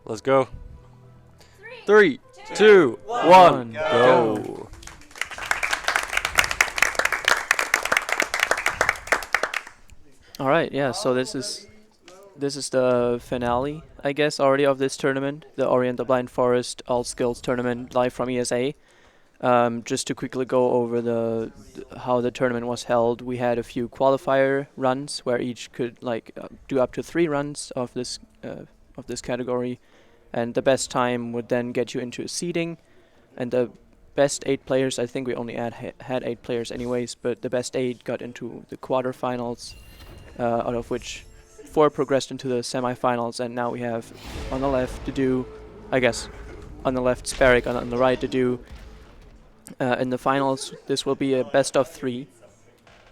Let's go. 3, 2, 1, go. All right, yeah. So this is the finale, I guess, already of this tournament, the Oriental Blind Forest All Skills Tournament live from ESA. Just to quickly go over how the tournament was held, we had a few qualifier runs where each could do up to 3 runs of this category, and the best time would then get you into a seeding, and the best 8 players. I think we only had 8 players anyways, but the best 8 got into the quarterfinals, out of which 4 progressed into the semifinals, and now we have on the left to do, I guess, on the left Sparrow, on the right to do. In the finals, this will be a best of 3,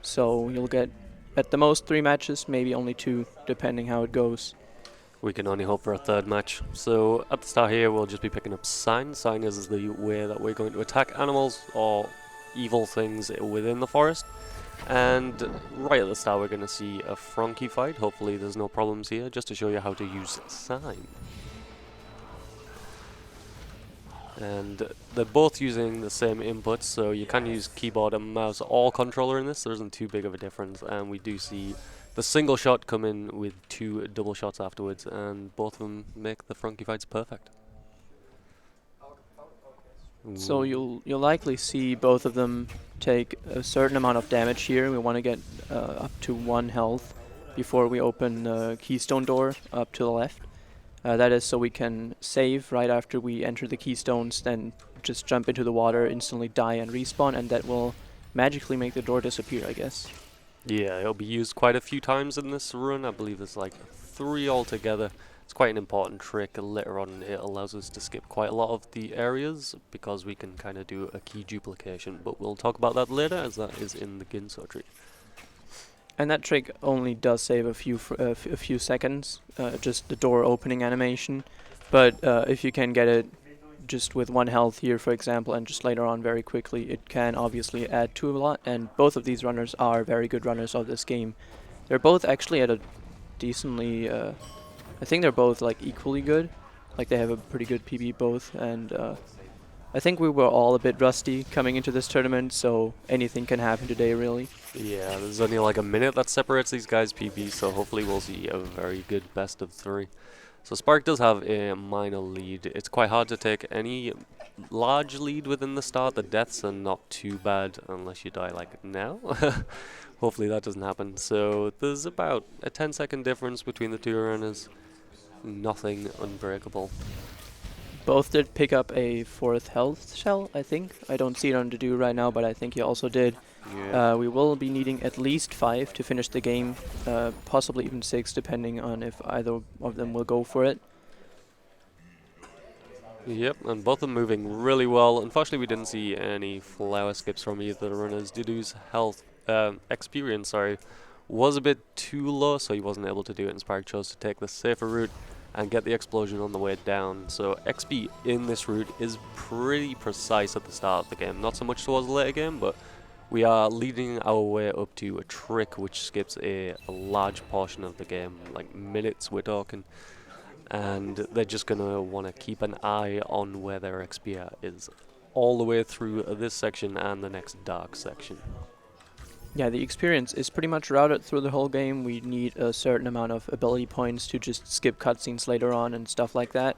so you'll get at the most 3 matches, maybe only 2, depending how it goes. We can only hope for a 3rd match. So at the start here, we'll just be picking up Sign. Sign is the way that we're going to attack animals or evil things within the forest. And right at the start, we're going to see a Frankie fight. Hopefully there's no problems here, just to show you how to use Sign. And they're both using the same inputs, so you can use keyboard and mouse or controller in this. There isn't too big of a difference, and we do see the single shot come in with 2 double shots afterwards, and both of them make the Frankie fights perfect. So you'll likely see both of them take a certain amount of damage here. We want to get up to 1 health before we open the keystone door up to the left. That is so we can save right after we enter the keystones, then just jump into the water, instantly die and respawn, and that will magically make the door disappear, I guess. Yeah, it'll be used quite a few times in this run. I believe there's like 3 altogether. It's quite an important trick. Later on, it allows us to skip quite a lot of the areas because we can kind of do a key duplication, but we'll talk about that later, as that is in the Ginso tree. And that trick only does save a few seconds, just the door opening animation. But if you can get it just with 1 health here, for example, and just later on very quickly, it can obviously add to a lot. And both of these runners are very good runners of this game. They're both actually at a decently, I think they're both like equally good. Like they have a pretty good PB both, and I think we were all a bit rusty coming into this tournament, so anything can happen today, really. Yeah, there's only like a minute that separates these guys' PB, so hopefully we'll see a very good best of 3. So Spark does have a minor lead. It's quite hard to take any large lead within the start. The deaths are not too bad unless you die like now. Hopefully that doesn't happen. So there's about a 10-second difference between the 2 runners. Nothing unbreakable. Both did pick up a 4th health shell, I think. I don't see it on the do right now, but I think he also did. Yeah. We will be needing at least 5 to finish the game, possibly even 6, depending on if either of them will go for it. Yep, and both of them moving really well. Unfortunately, we didn't see any flower skips from either of the runners. Didu's health, experience, was a bit too low, so he wasn't able to do it, and Spark chose to take the safer route and get the explosion on the way down. So XP in this route is pretty precise at the start of the game. Not so much towards the later game, but we are leading our way up to a trick which skips a large portion of the game, like minutes we're talking. And they're just going to want to keep an eye on where their XP is all the way through this section and the next dark section. Yeah, the experience is pretty much routed through the whole game. We need a certain amount of ability points to just skip cutscenes later on and stuff like that.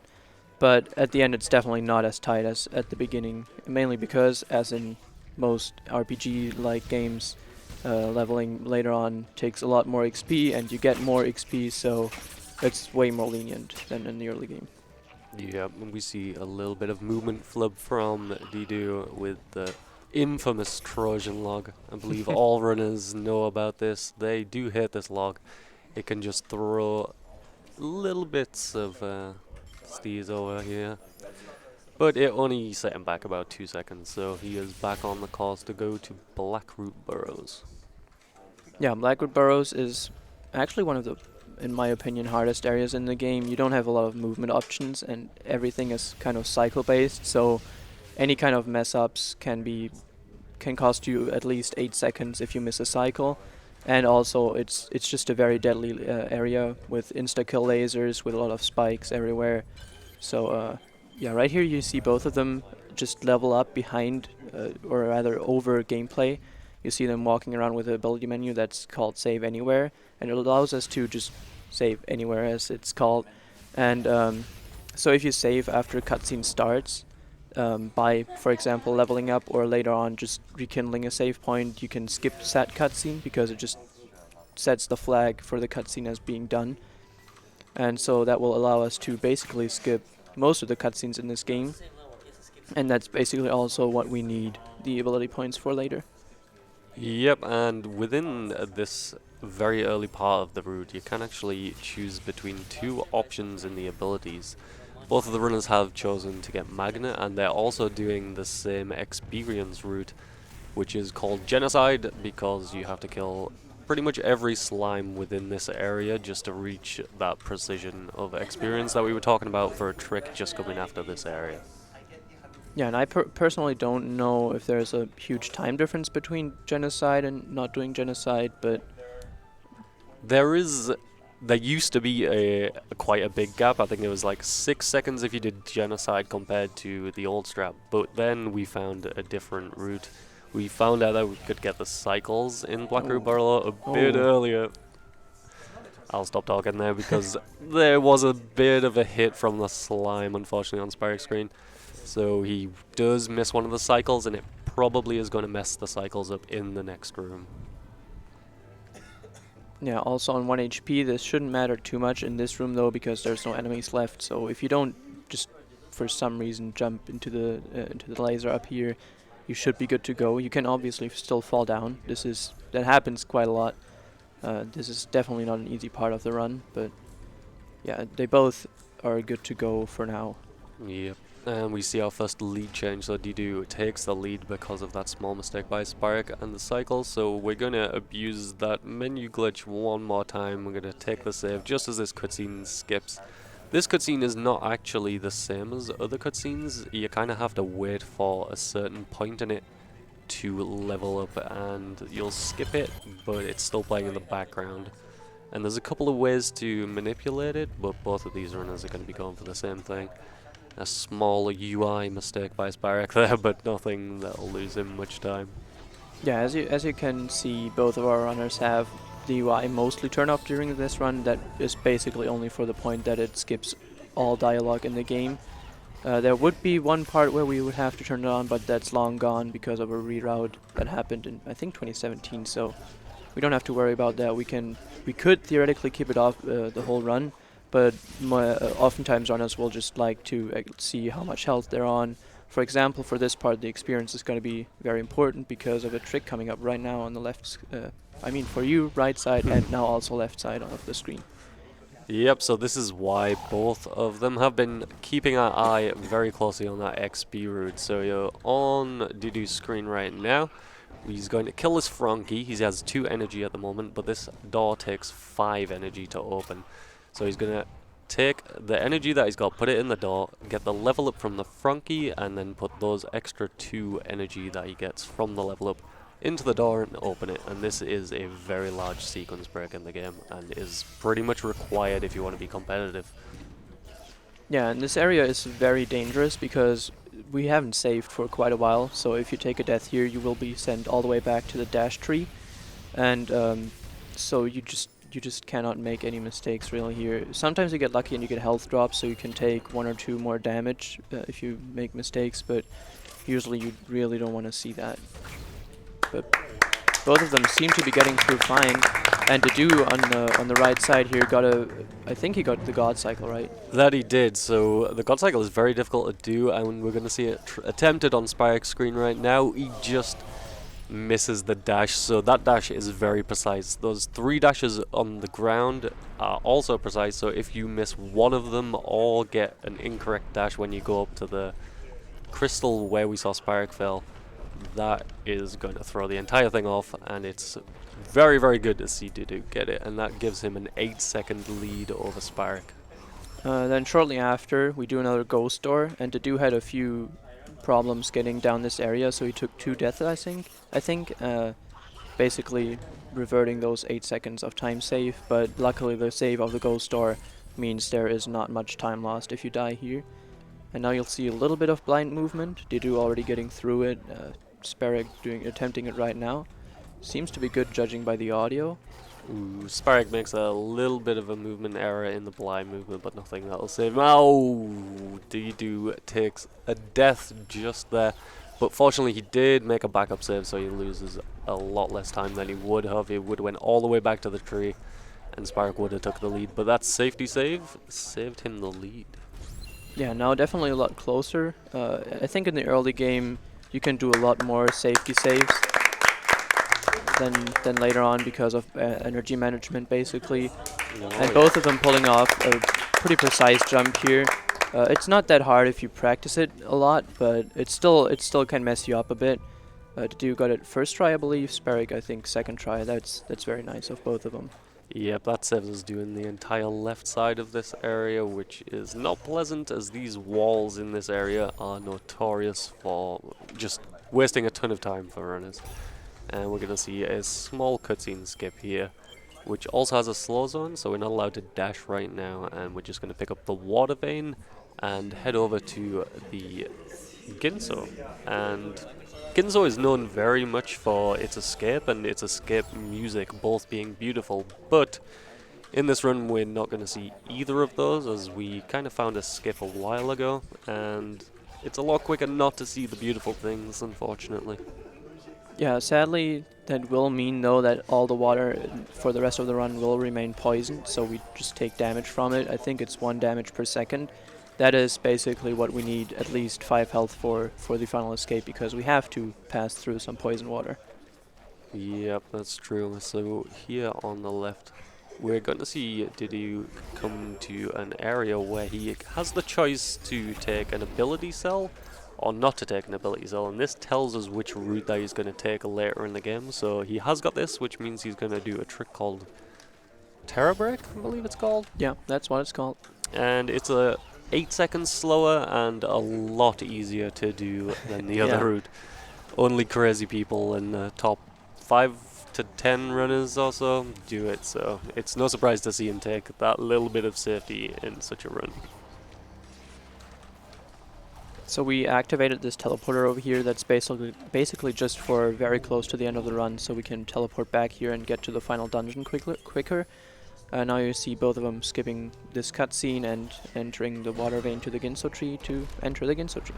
But at the end, it's definitely not as tight as at the beginning, mainly because, as in most RPG-like games, leveling later on takes a lot more XP, and you get more XP, so it's way more lenient than in the early game. Yeah, and we see a little bit of movement flub from Didu with the infamous Trojan log. I believe all runners know about this. They do hit this log. It can just throw little bits of steez over here. But it only set him back about 2 seconds, so he is back on the course to go to Blackroot Burrows. Yeah, Blackroot Burrows is actually one of the, in my opinion, hardest areas in the game. You don't have a lot of movement options, and everything is kind of cycle-based, so any kind of mess-ups can cost you at least 8 seconds if you miss a cycle. and also it's just a very deadly area with insta-kill lasers with a lot of spikes everywhere. So yeah, right here you see both of them just level up behind, or rather over gameplay. You see them walking around with an ability menu that's called Save Anywhere, and it allows us to just save anywhere, as it's called. And so if you save after a cutscene starts, by, for example, leveling up, or later on just rekindling a save point, you can skip that cutscene because it just sets the flag for the cutscene as being done. And so that will allow us to basically skip most of the cutscenes in this game, and that's basically also what we need the ability points for later. Yep, and within this very early part of the route, you can actually choose between two options in the abilities. Both of the runners have chosen to get Magnet, and they're also doing the same experience route, which is called Genocide, because you have to kill pretty much every slime within this area just to reach that precision of experience that we were talking about for a trick just coming after this area. Yeah, and I personally don't know if there's a huge time difference between genocide and not doing genocide, but There used to be quite a big gap. I think it was like 6 seconds if you did Genocide compared to the old strap. But then we found a different route. We found out that we could get the cycles in Black Root Barrel a bit earlier. I'll stop talking there because there was a bit of a hit from the slime, unfortunately, on Spyre's screen. So he does miss one of the cycles, and it probably is going to mess the cycles up in the next room. yeah, also on 1 HP, this shouldn't matter too much in this room though, because there's no enemies left. So if you don't just for some reason jump into the laser up here, you should be good to go. You can obviously still fall down. That happens quite a lot. This is definitely not an easy part of the run, but yeah, they both are good to go for now. Yep. And we see our first lead change, so Didu takes the lead because of that small mistake by Spark and the cycle, so we're going to abuse that menu glitch one more time. We're going to take the save just as this cutscene skips. This cutscene is not actually the same as other cutscenes. You kind of have to wait for a certain point in it to level up, and you'll skip it, but it's still playing in the background. And there's a couple of ways to manipulate it, but both of these runners are going to be going for the same thing. A small UI mistake by Spyrek there, but nothing that'll lose him much time. Yeah, as you can see, both of our runners have the UI mostly turned off during this run. That is basically only for the point that it skips all dialogue in the game. There would be one part where we would have to turn it on, but that's long gone because of a reroute that happened in, I think, 2017. So we don't have to worry about that. We could theoretically keep it off the whole run, but oftentimes runners will just like to see how much health they're on. For example, for this part, the experience is going to be very important because of a trick coming up right now on the left. I mean, for you, right side, and now also left side of the screen. Yep, so this is why both of them have been keeping our eye very closely on that XP route. So you're on Didu's screen right now. He's going to kill this Frankie. He has 2 energy at the moment, but this door takes 5 energy to open. So he's going to take the energy that he's got, put it in the door, get the level up from the Frankie, and then put those extra 2 energy that he gets from the level up into the door and open it. And this is a very large sequence break in the game, and is pretty much required if you want to be competitive. Yeah, and this area is very dangerous because we haven't saved for quite a while, so if you take a death here, you will be sent all the way back to the dash tree, and so you just cannot make any mistakes really here. Sometimes you get lucky and you get health drops, so you can take 1 or 2 more damage if you make mistakes, but usually you really don't want to see that. But both of them seem to be getting through fine, and Didu on the right side here I think he got the God Cycle, right? That he did. So the God Cycle is very difficult to do, and we're going to see it attempted on Spyrek's screen right now. He just misses the dash, so that dash is very precise. Those 3 dashes on the ground are also precise, so if you miss one of them or get an incorrect dash when you go up to the crystal where we saw Spyrek fail, that is going to throw the entire thing off, and it's very, very good to see Didu get it, and that gives him an 8-second lead over Spyrek. Then shortly after, we do another ghost door, and Didu had a few problems getting down this area, so he took 2 deaths, I think. But basically reverting those 8 seconds of time save, but luckily the save of the gold star means there is not much time lost if you die here. And now you'll see a little bit of blind movement. Didu already getting through it. Sparrow attempting it right now. Seems to be good judging by the audio. Ooh, Spark makes a little bit of a movement error in the blind movement, but nothing that'll save him. Oh, Didu takes a death just there. But fortunately he did make a backup save, so he loses a lot less time than he would have. He would have went all the way back to the tree, and Spark would have took the lead. But that safety save saved him the lead. Yeah, now definitely a lot closer. I think in the early game you can do a lot more safety saves than later on because of energy management, basically. And both of them pulling off a pretty precise jump here. It's not that hard if you practice it a lot, but it still can mess you up a bit. Didu got it first try, I believe. Sparrow, I think, second try. That's very nice of both of them. Yep, that saves us doing the entire left side of this area, which is not pleasant, as these walls in this area are notorious for just wasting a ton of time for runners. And we're going to see a small cutscene skip here, which also has a slow zone, so we're not allowed to dash right now, and we're just going to pick up the water vein and head over to the Ginso. And Ginso is known very much for its escape and its escape music both being beautiful, but in this run we're not going to see either of those, as we kind of found a skip a while ago, and it's a lot quicker not to see the beautiful things, unfortunately. Yeah, sadly that will mean though that all the water for the rest of the run will remain poisoned, so we just take damage from it. I think it's 1 damage per second. That is basically what we need, at least 5 health for the final escape, because we have to pass through some poison water. Yep, that's true. So here on the left, we're going to see Didu come to an area where he has the choice to take an ability cell or not to take an ability cell, and this tells us which route that he's going to take later in the game. So he has got this, which means he's going to do a trick called Terra Break, I believe it's called. Yeah, that's what it's called. And it's 8 seconds slower and a lot easier to do than the other route. Only crazy people in the top 5 to 10 runners or so do it, so it's no surprise to see him take that little bit of safety in such a run. So we activated this teleporter over here that's basically just for very close to the end of the run, so we can teleport back here and get to the final dungeon quicker. Now you see both of them skipping this cutscene and entering the water vein to the Ginso tree to enter the Ginso tree.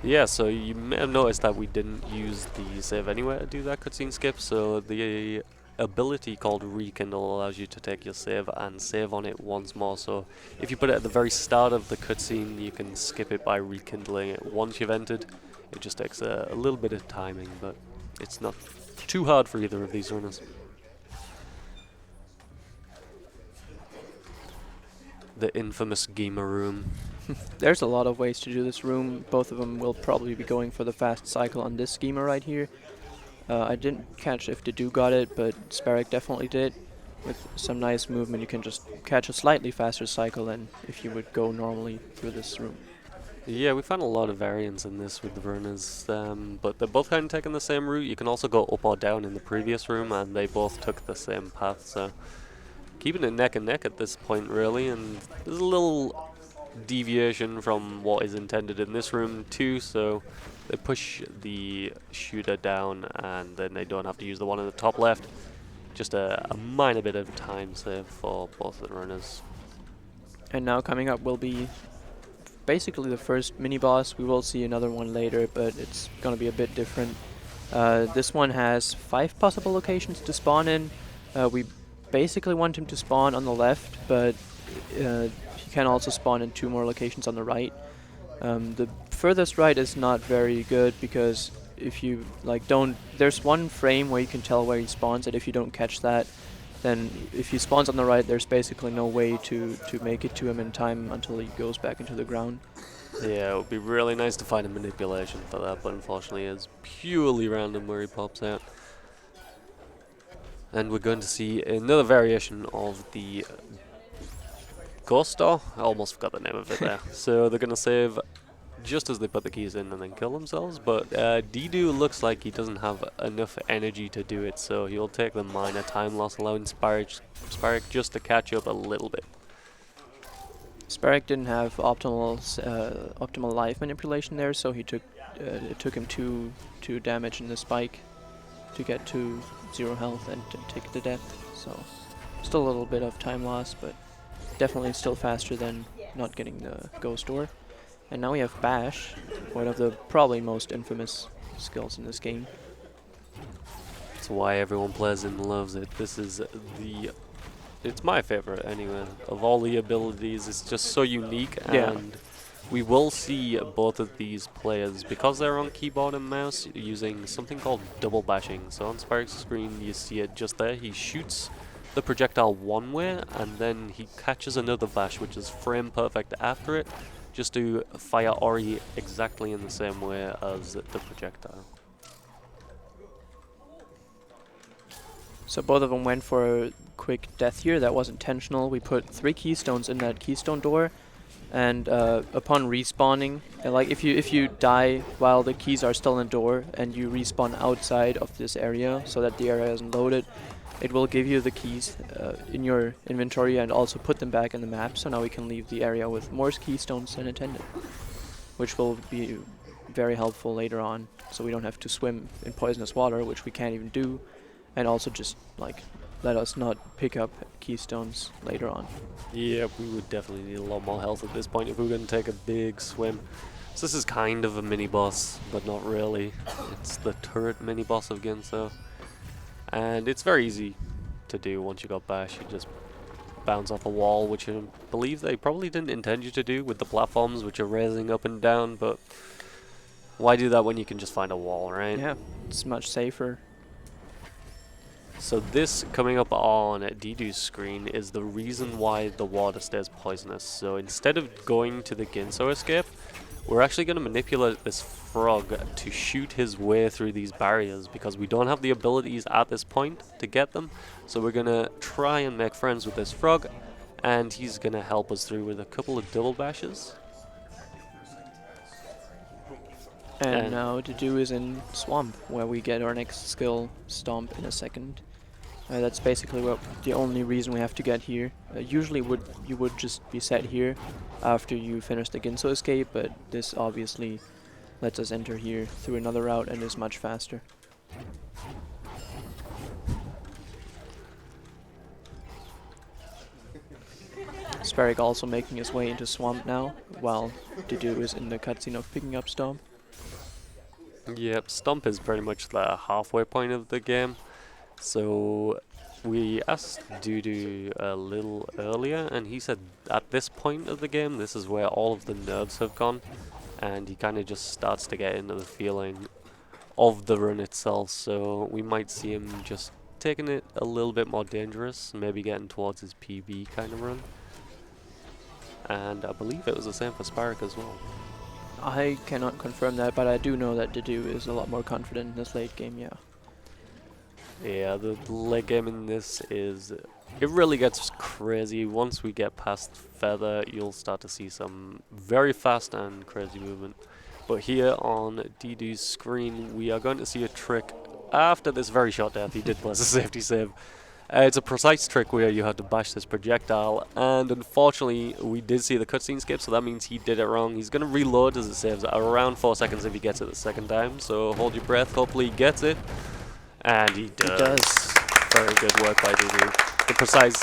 Yeah, so you may have noticed that we didn't use the save anywhere to do that cutscene skip, so the ability called Rekindle allows you to take your save and save on it once more. So if you put it at the very start of the cutscene, you can skip it by rekindling it once you've entered. It just takes a little bit of timing, but it's not too hard for either of these runners. The infamous gamer room. There's a lot of ways to do this room. Both of them will probably be going for the fast cycle on this schema right here. I didn't catch if Didu got it, but Sparrow definitely did. With some nice movement, you can just catch a slightly faster cycle than if you would go normally through this room. Yeah, we found a lot of variance in this with the runners, but they're both kind of taking the same route. You can also go up or down in the previous room, and they both took the same path, so keeping it neck and neck at this point, really. And there's a little deviation from what is intended in this room too, so they push the shooter down and then they don't have to use the one in the top left. Just a minor bit of time save for both the runners. And now coming up will be basically the first mini boss. We will see another one later, but it's going to be a bit different. This one has 5 possible locations to spawn in. We basically want him to spawn on the left, but he can also spawn in 2 more locations on the right. The furthest right is not very good, because if you there's one frame where you can tell where he spawns, and if you don't catch that, then if he spawns on the right, there's basically no way to make it to him in time until he goes back into the ground. Yeah, it would be really nice to find a manipulation for that, but unfortunately it's purely random where he pops out. And we're going to see another variation of the Ghost Star. I almost forgot the name of it there. So they're going to save just as they put the keys in and then kill themselves. But Didu looks like he doesn't have enough energy to do it, so he'll take the minor time loss, allowing Spark just to catch up a little bit. Spark didn't have optimal life manipulation there, so it took him two damage in the spike to get to 0 health and to take the death. So still a little bit of time loss, but definitely still faster than not getting the ghost door. And now we have Bash, one of the probably most infamous skills in this game. That's why everyone plays it and loves it. This is it's my favorite anyway. Of all the abilities, it's just so unique, and we will see both of these players, because they're on keyboard and mouse, using something called double bashing. So on Spark's screen you see it just there. He shoots the projectile one way and then he catches another bash which is frame perfect after it, just to fire Ori exactly in the same way as the projectile. So both of them went for a quick death here. That was intentional. We put 3 keystones in that keystone door, and upon respawning, like if you die while the keys are still in the door and you respawn outside of this area so that the area isn't loaded, it will give you the keys in your inventory and also put them back in the map. So now we can leave the area with more keystones than intended, which will be very helpful later on, so we don't have to swim in poisonous water, which we can't even do, and also just like let us not pick up keystones later on. Yeah, we would definitely need a lot more health at this point if we were going to take a big swim. So this is kind of a mini-boss, but not really. It's the turret mini-boss of Ginso. And it's very easy to do once you got Bash. You just bounce off a wall, which I believe they probably didn't intend you to do with the platforms, which are raising up and down, but why do that when you can just find a wall, right? Yeah, it's much safer. So this coming up on Didu's screen is the reason why the water stays poisonous. So instead of going to the Ginso escape, we're actually going to manipulate this frog to shoot his way through these barriers, because we don't have the abilities at this point to get them. So we're going to try and make friends with this frog, and he's going to help us through with a couple of double bashes. And now Didu is in Swamp, where we get our next skill, Stomp, in a second. That's basically the only reason we have to get here. Usually you would just be set here after you finish the Ginso escape, but this obviously lets us enter here through another route and is much faster. Sparrow also making his way into Swamp now, while Didu is in the cutscene of picking up Stomp. Yep, Stomp is pretty much the halfway point of the game. So we asked Dudu a little earlier, and he said at this point of the game, this is where all of the nerves have gone, and he kind of just starts to get into the feeling of the run itself. So we might see him just taking it a little bit more dangerous, maybe getting towards his PB kind of run. And I believe it was the same for Spark as well. I cannot confirm that, but I do know that Didu is a lot more confident in this late game, yeah. Yeah, the late game in this is... it really gets crazy. Once we get past Feather, you'll start to see some very fast and crazy movement. But here on Didu's screen, we are going to see a trick after this very short death. He did place a safety save. It's a precise trick where you have to bash this projectile, and unfortunately we did see the cutscene skip, so that means he did it wrong. He's going to reload as it saves around 4 seconds if he gets it the second time, so hold your breath, hopefully he gets it. And he does. Very good work by Didu. The precise,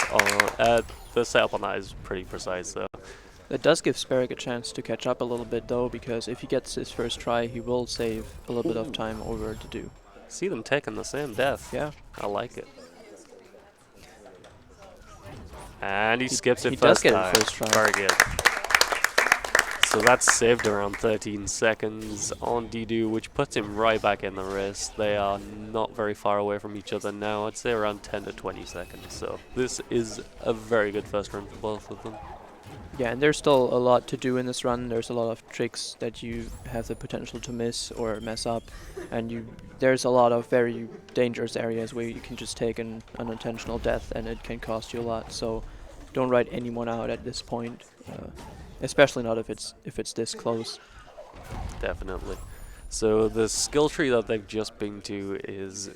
the setup on that is pretty precise though. It does give Sparrow a chance to catch up a little bit though, because if he gets his first try, he will save a little bit of time over Didu. See them taking the same death. Yeah. I like it. And he skips it first time. First try. Very good. So that's saved around 13 seconds on Didu, which puts him right back in the race. They are not very far away from each other now. I'd say around 10 to 20 seconds. So this is a very good first run for both of them. Yeah, and there's still a lot to do in this run. There's a lot of tricks that you have the potential to miss or mess up, and there's a lot of very dangerous areas where you can just take an unintentional death and it can cost you a lot. So don't write anyone out at this point, especially not if it's this close. Definitely. So the skill tree that they've just pinged to is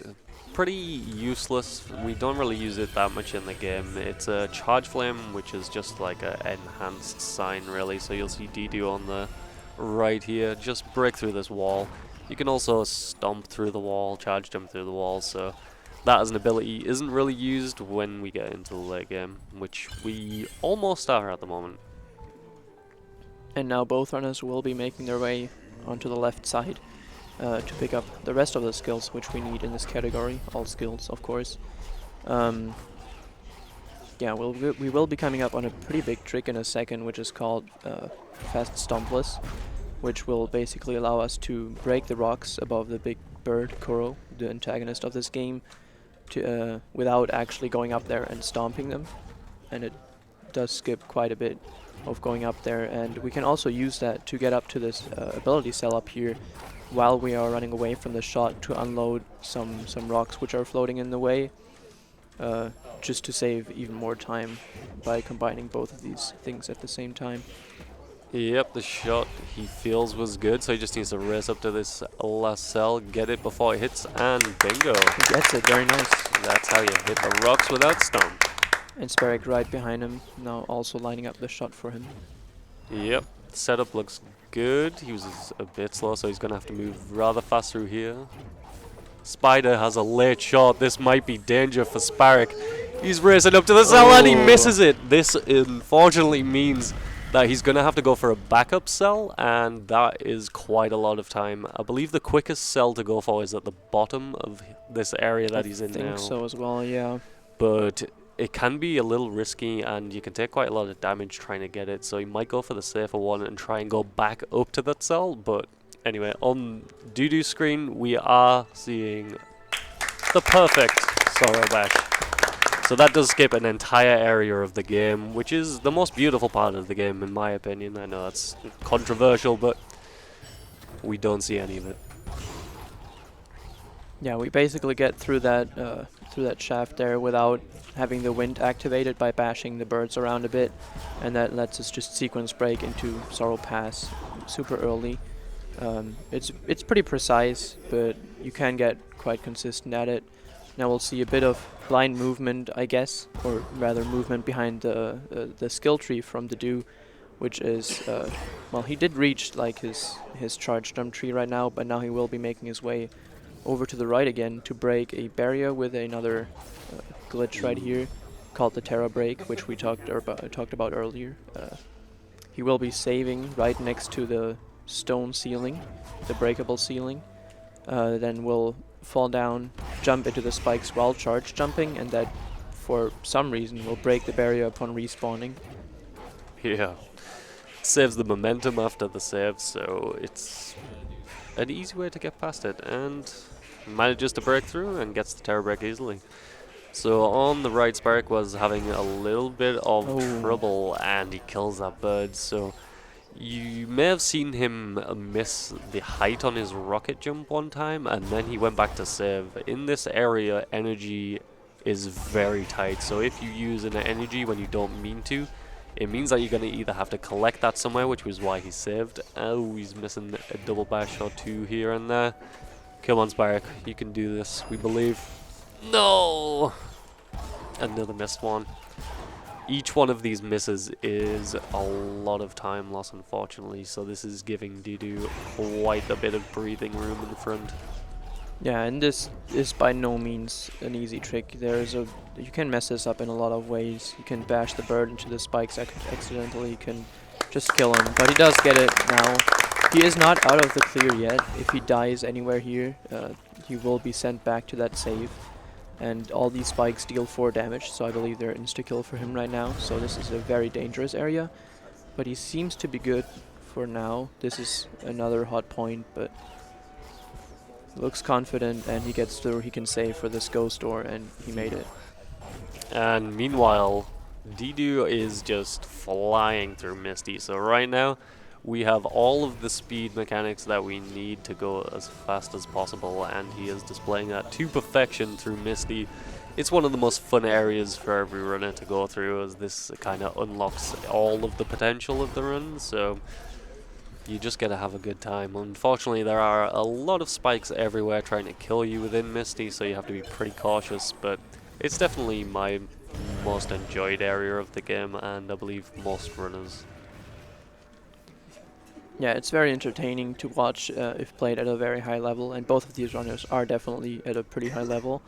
pretty useless. We don't really use it that much in the game. It's a charge flame, which is just like a enhanced sign really. So you'll see Didu on the right here. Just break through this wall. You can also stomp through the wall, charge jump through the wall. So that as an ability isn't really used when we get into the late game, which we almost are at the moment. And now both runners will be making their way onto the left side to pick up the rest of the skills which we need in this category. All skills, of course. Yeah, we will be coming up on a pretty big trick in a second, which is called Fast Stompless, which will basically allow us to break the rocks above the big bird, Kuro, the antagonist of this game, to without actually going up there and stomping them. And it does skip quite a bit of going up there, and we can also use that to get up to this ability cell up here while we are running away from the shot to unload some rocks which are floating in the way, just to save even more time by combining both of these things at the same time. Yep, the shot he feels was good, so he just needs to race up to this last cell, get it before it hits, and bingo. He gets it, very nice. That's how you hit the rocks without stomp. And Sparek right behind him, now also lining up the shot for him. Yep, setup looks good. He was a bit slow, so he's going to have to move rather fast through here. Spider has a late shot. This might be danger for Sparek. He's racing up to the cell and he misses it. This unfortunately means that he's going to have to go for a backup cell, and that is quite a lot of time. I believe the quickest cell to go for is at the bottom of this area that he's in now. I think so as well, yeah. But it can be a little risky, and you can take quite a lot of damage trying to get it, so you might go for the safer one and try and go back up to that cell. But anyway, on Dudu's screen, we are seeing the perfect Sorrow Bash. So that does skip an entire area of the game, which is the most beautiful part of the game, in my opinion. I know that's controversial, but we don't see any of it. Yeah, we basically get through that shaft there without having the wind activated by bashing the birds around a bit, and that lets us just sequence break into Sorrow Pass super early. It's pretty precise, but you can get quite consistent at it. Now we'll see a bit of blind movement, I guess, or rather movement behind the skill tree from the Dew, which is well, he did reach like his charge jump tree right now, but now he will be making his way over to the right again to break a barrier with another glitch right here called the Terra Break, which we talked about earlier. He will be saving right next to the stone ceiling, the breakable ceiling. Then we'll fall down, jump into the spikes while charge jumping, and that for some reason will break the barrier upon respawning. Yeah. Saves the momentum after the save, so it's an easy way to get past it, and manages to break through and gets the Terror Break easily. So on the right, Spark was having a little bit of trouble, and he kills that bird. So you may have seen him miss the height on his rocket jump one time, and then he went back to save. In this area, energy is very tight, so if you use an energy when you don't mean to, it means that you're going to either have to collect that somewhere, which was why he saved. Oh, he's missing a double bash or two here and there. Come on, Spark, you can do this, we believe. No! Another missed one. Each one of these misses is a lot of time loss, unfortunately, so this is giving Didu quite a bit of breathing room in the front. Yeah, and this is by no means an easy trick. You can mess this up in a lot of ways. You can bash the bird into the spikes accidentally, you can just kill him, but he does get it now. He is not out of the clear yet. If he dies anywhere here, he will be sent back to that save. And all these spikes deal 4 damage, so I believe they're insta-kill for him right now. So this is a very dangerous area, but he seems to be good for now. This is another hot point, but looks confident, and he gets through. He can save for this ghost door, and he made it. And meanwhile, Didu is just flying through Misty. So right now, we have all of the speed mechanics that we need to go as fast as possible, and he is displaying that to perfection through Misty. It's one of the most fun areas for every runner to go through, as this kind of unlocks all of the potential of the run. So you just gotta have a good time. Unfortunately, there are a lot of spikes everywhere trying to kill you within Misty, so you have to be pretty cautious, but it's definitely my most enjoyed area of the game, and I believe most runners. Yeah, it's very entertaining to watch if played at a very high level, and both of these runners are definitely at a pretty high level.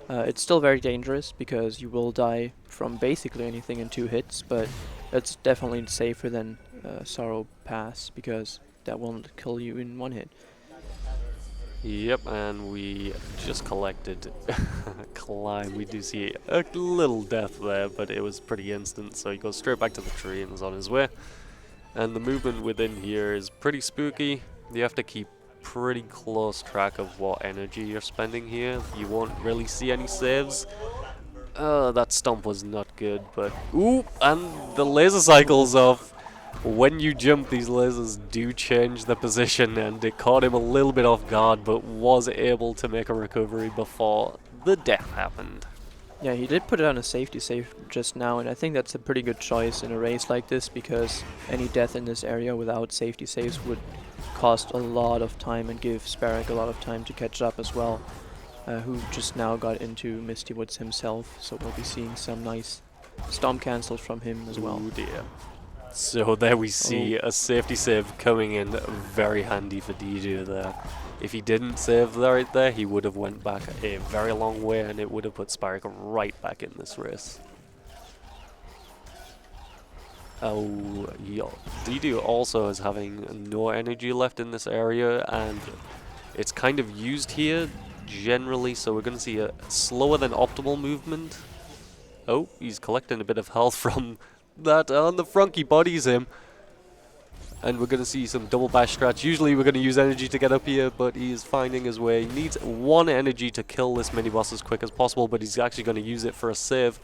It's still very dangerous because you will die from basically anything in 2 hits, but it's definitely safer than Sorrow Pass because that won't kill you in 1 hit. Yep, and we just collected Climb. We do see a little death there, but it was pretty instant, so he goes straight back to the tree and is on his way. And the movement within here is pretty spooky. You have to keep pretty close track of what energy you're spending here. You won't really see any saves. That stomp was not good, but... Ooh, and the laser cycles off. When you jump, these lasers do change the position, and it caught him a little bit off guard, but was able to make a recovery before the death happened. Yeah, he did put it on a safety save just now, and I think that's a pretty good choice in a race like this because any death in this area without safety saves would cost a lot of time and give Sparrow a lot of time to catch up as well, who just now got into Misty Woods himself, so we'll be seeing some nice stomp cancels from him as well. Oh dear. So there we see a safety save coming in very handy for DJ there. If he didn't save right there, he would have went back a very long way, and it would have put Sparrow right back in this race. Oh, yeah. Didu also is having no energy left in this area, and it's kind of used here generally, so we're going to see a slower than optimal movement. Oh, he's collecting a bit of health from that on the front. He bodies him. And we're going to see some double bash strats. Usually we're going to use energy to get up here, but he is finding his way. He needs 1 energy to kill this mini-boss as quick as possible, but he's actually going to use it for a save.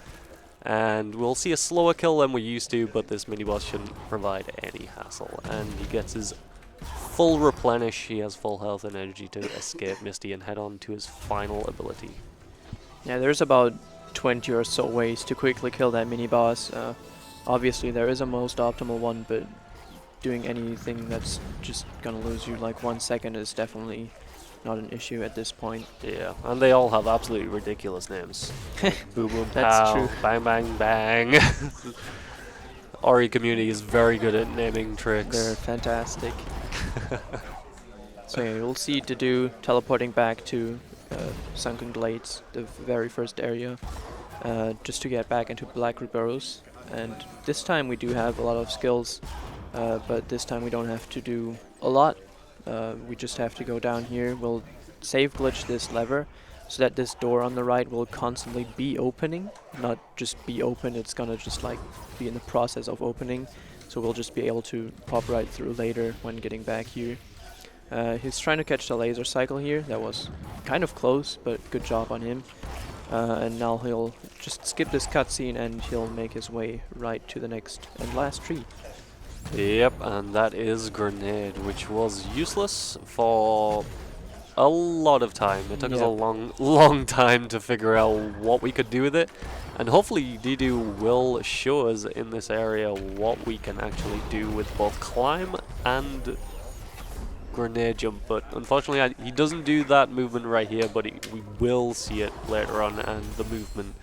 And we'll see a slower kill than we're used to, but this mini-boss shouldn't provide any hassle. And he gets his full replenish. He has full health and energy to escape Misty and head on to his final ability. Yeah, there's about 20 or so ways to quickly kill that mini-boss. Obviously there is a most optimal one, but doing anything that's just gonna lose you like 1 second is definitely not an issue at this point. Yeah, and they all have absolutely ridiculous names. Boom boom That's pow, true. bang bang bang. Ori community is very good at naming tricks. They're fantastic. So yeah, you'll see Didu teleporting back to Sunken Glades, the very first area, just to get back into Black Burrows. And this time we do have a lot of skills, but this time we don't have to do a lot. We just have to go down here. We'll save glitch this lever so that this door on the right will constantly be opening, not just be open, it's gonna just like be in the process of opening. So we'll just be able to pop right through later when getting back here. He's trying to catch the laser cycle here. That was kind of close, but good job on him. And now he'll just skip this cutscene and he'll make his way right to the next and last tree. Yep, and that is Grenade, which was useless for a lot of time. It took us a long time to figure out what we could do with it. And hopefully Didu will show us in this area what we can actually do with both Climb and Grenade Jump. But unfortunately he doesn't do that movement right here, but we will see it later on, and the movement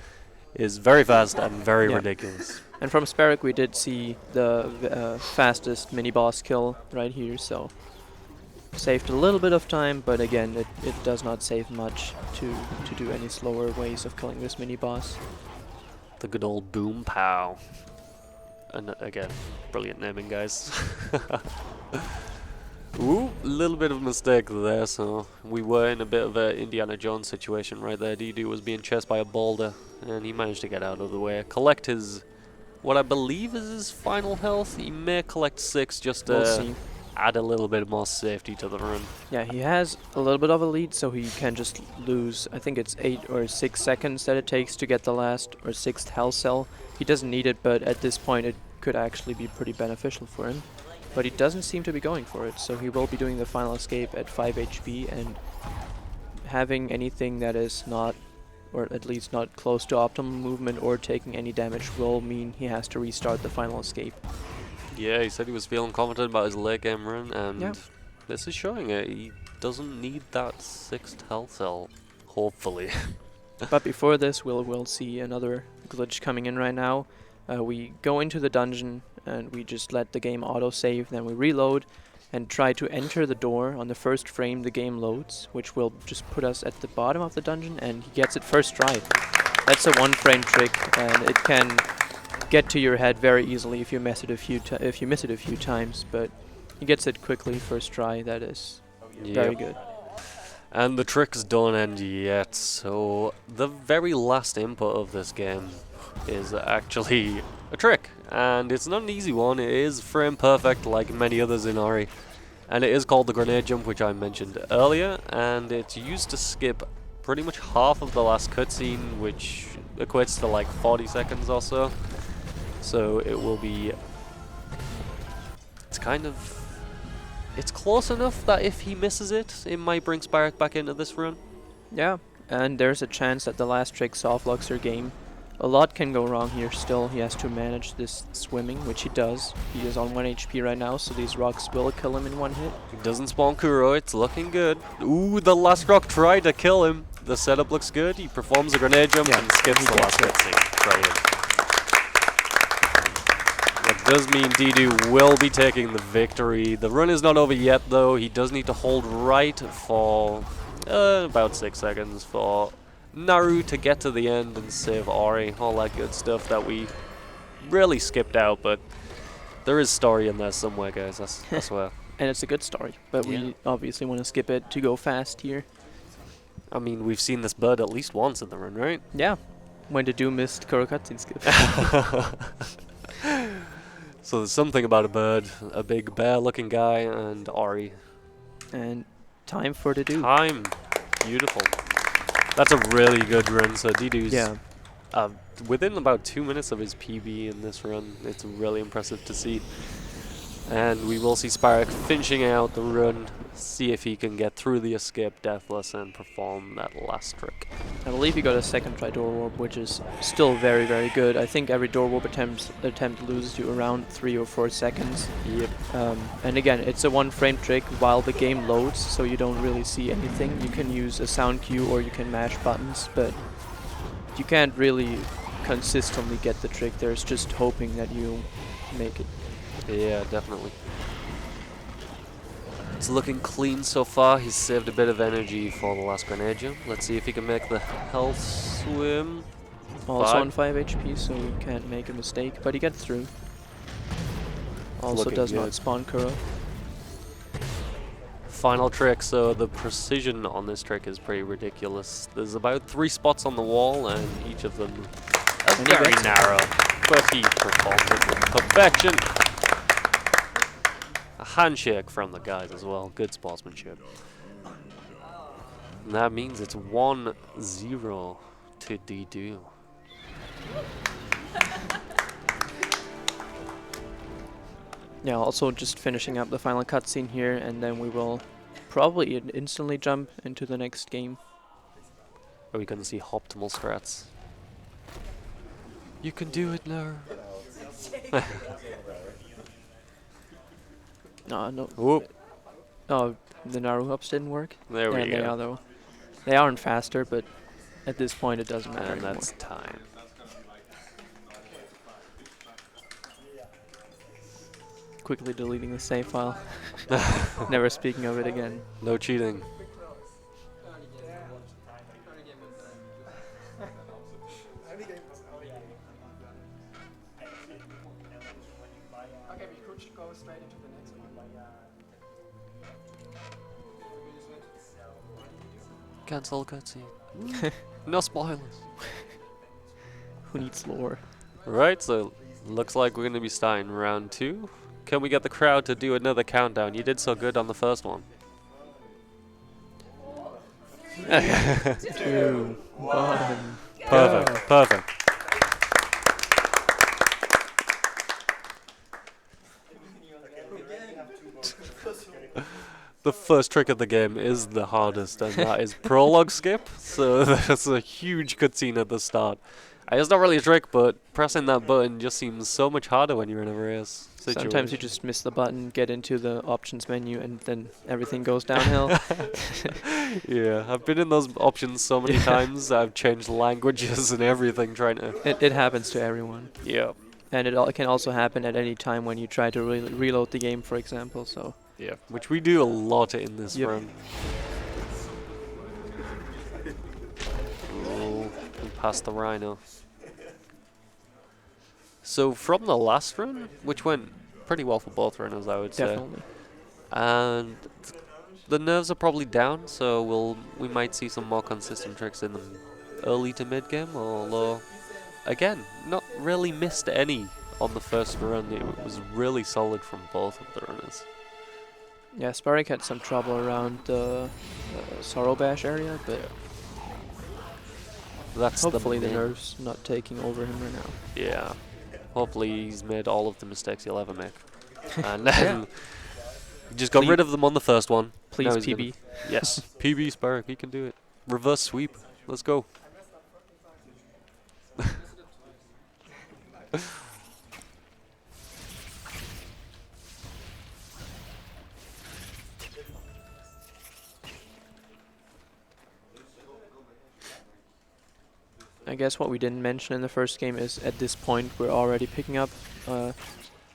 is very fast and very ridiculous. And from Sparrow we did see the fastest mini-boss kill right here, so saved a little bit of time, but again it does not save much to do any slower ways of killing this mini-boss. The good old boom pow. And again, brilliant naming, guys. Ooh, a little bit of a mistake there, so we were in a bit of an Indiana Jones situation right there. Didu was being chased by a boulder, and he managed to get out of the way. Collect his, what I believe is his final health. He may collect 6 just to add a little bit more safety to the run. Yeah, he has a little bit of a lead, so he can just lose, I think it's 8 or 6 seconds that it takes to get the last or 6th health cell. He doesn't need it, but at this point it could actually be pretty beneficial for him. But he doesn't seem to be going for it, so he will be doing the final escape at 5 HP, and having anything that is not, or at least not close to optimal movement or taking any damage will mean he has to restart the final escape. Yeah, he said he was feeling confident about his late game run, and Yeah. this is showing it. He doesn't need that 6th health cell, hopefully. But before this, we'll see another glitch coming in right now. We go into the dungeon and we just let the game auto-save, then we reload and try to enter the door. On the first frame the game loads, which will just put us at the bottom of the dungeon, and he gets it first try. That's a one-frame trick, and it can get to your head very easily if you miss it a few times, but he gets it quickly first try. That is very good. And the tricks don't end yet, so the very last input of this game is actually a trick, and it's not an easy one. It is frame perfect like many others in Ori, and it is called the grenade jump, which I mentioned earlier, and it's used to skip pretty much half of the last cutscene, which equates to like 40 seconds or so. So it will be, it's close enough that if he misses it, it might bring Spark back into this run. Yeah, and there's a chance that the last trick softlocks your game. A lot can go wrong here still. He has to manage this swimming, which he does. He is on 1 HP right now, so these rocks will kill him in one hit. He doesn't spawn Kuro, it's looking good. Ooh, the last rock tried to kill him. The setup looks good. He performs a grenade jump and skips the last cutscene. Brilliant. That does mean Didu will be taking the victory. The run is not over yet though. He does need to hold right for about 6 seconds for Naru to get to the end and save Ori. All that good stuff that we really skipped out, but there is story in there somewhere, guys, I swear. And it's a good story, but we obviously want to skip it to go fast here. I mean, we've seen this bird at least once in the run, right? Yeah, when the Doom missed Kuro cutscene skip. So there's something about a bird, a big bear-looking guy, and Ori. And time for the Doom. Time. Beautiful. That's a really good run, so Didu's within about 2 minutes of his PB in this run. It's really impressive to see. And we will see Spark finishing out the run, see if he can get through the escape deathless and perform that last trick. I believe he got a second try door warp, which is still very, very good. I think every door warp attempt loses you around 3 or 4 seconds. Yep. And again, it's a one-frame trick while the game loads, so you don't really see anything. You can use a sound cue or you can mash buttons, but you can't really consistently get the trick. There's just hoping that you make it. Yeah, definitely. It's looking clean so far. He's saved a bit of energy for the last grenade jump. Let's see if he can make the health swim. Also on 5 HP, so he can't make a mistake, but he gets through. Also does not spawn Kuro. Final trick, so the precision on this trick is pretty ridiculous. There's about 3 spots on the wall, and each of them are very narrow, but he performs it with perfection. A handshake from the guys as well. Good sportsmanship. And that means it's 1-0 to Didu. Yeah, also just finishing up the final cutscene here, and then we will probably instantly jump into the next game. Are we going to see optimal strats? You can do it now. No. Whoop. Oh, the Naru hops didn't work? There we They go. are, though. They aren't faster, but at this point it doesn't matter And anymore. that's time. Quickly deleting the save file. Never speaking of it again. No cheating. Okay, we could go straight into the next one. Cancel cutscene. No spoilers. Who needs lore? Right, so looks like we're going to be starting round 2. Can we get the crowd to do another countdown? You did so good on the first one. 2, 1. Perfect, perfect. The first trick of the game is the hardest, and that is prologue skip. So that's a huge cutscene at the start. It's not really a trick, but pressing that button just seems so much harder when you're in a race. Sometimes you just miss the button, get into the options menu, and then everything goes downhill. Yeah, I've been in those options so many times. I've changed languages and everything trying to. It happens to everyone. Yeah. And it can also happen at any time when you try to reload the game, for example. So Yeah, which we do a lot in this run. Oh, we passed the Rhino. So from the last run, which went pretty well for both runners, I would definitely. say, and the nerves are probably down, so we might see some more consistent tricks in the early to mid game. Although, again, not really missed any on the first run. It was really solid from both of the runners. Yeah, Spark had some trouble around the Sorrow Bash area, but That's hopefully the main- nerves not taking over him right now. Yeah. Hopefully he's made all of the mistakes he'll ever make. And then just got rid of them on the first one. Please Now he's PB. Yes, PB Spark, he can do it. Reverse sweep. Let's go. I guess what we didn't mention in the first game is at this point we're already picking up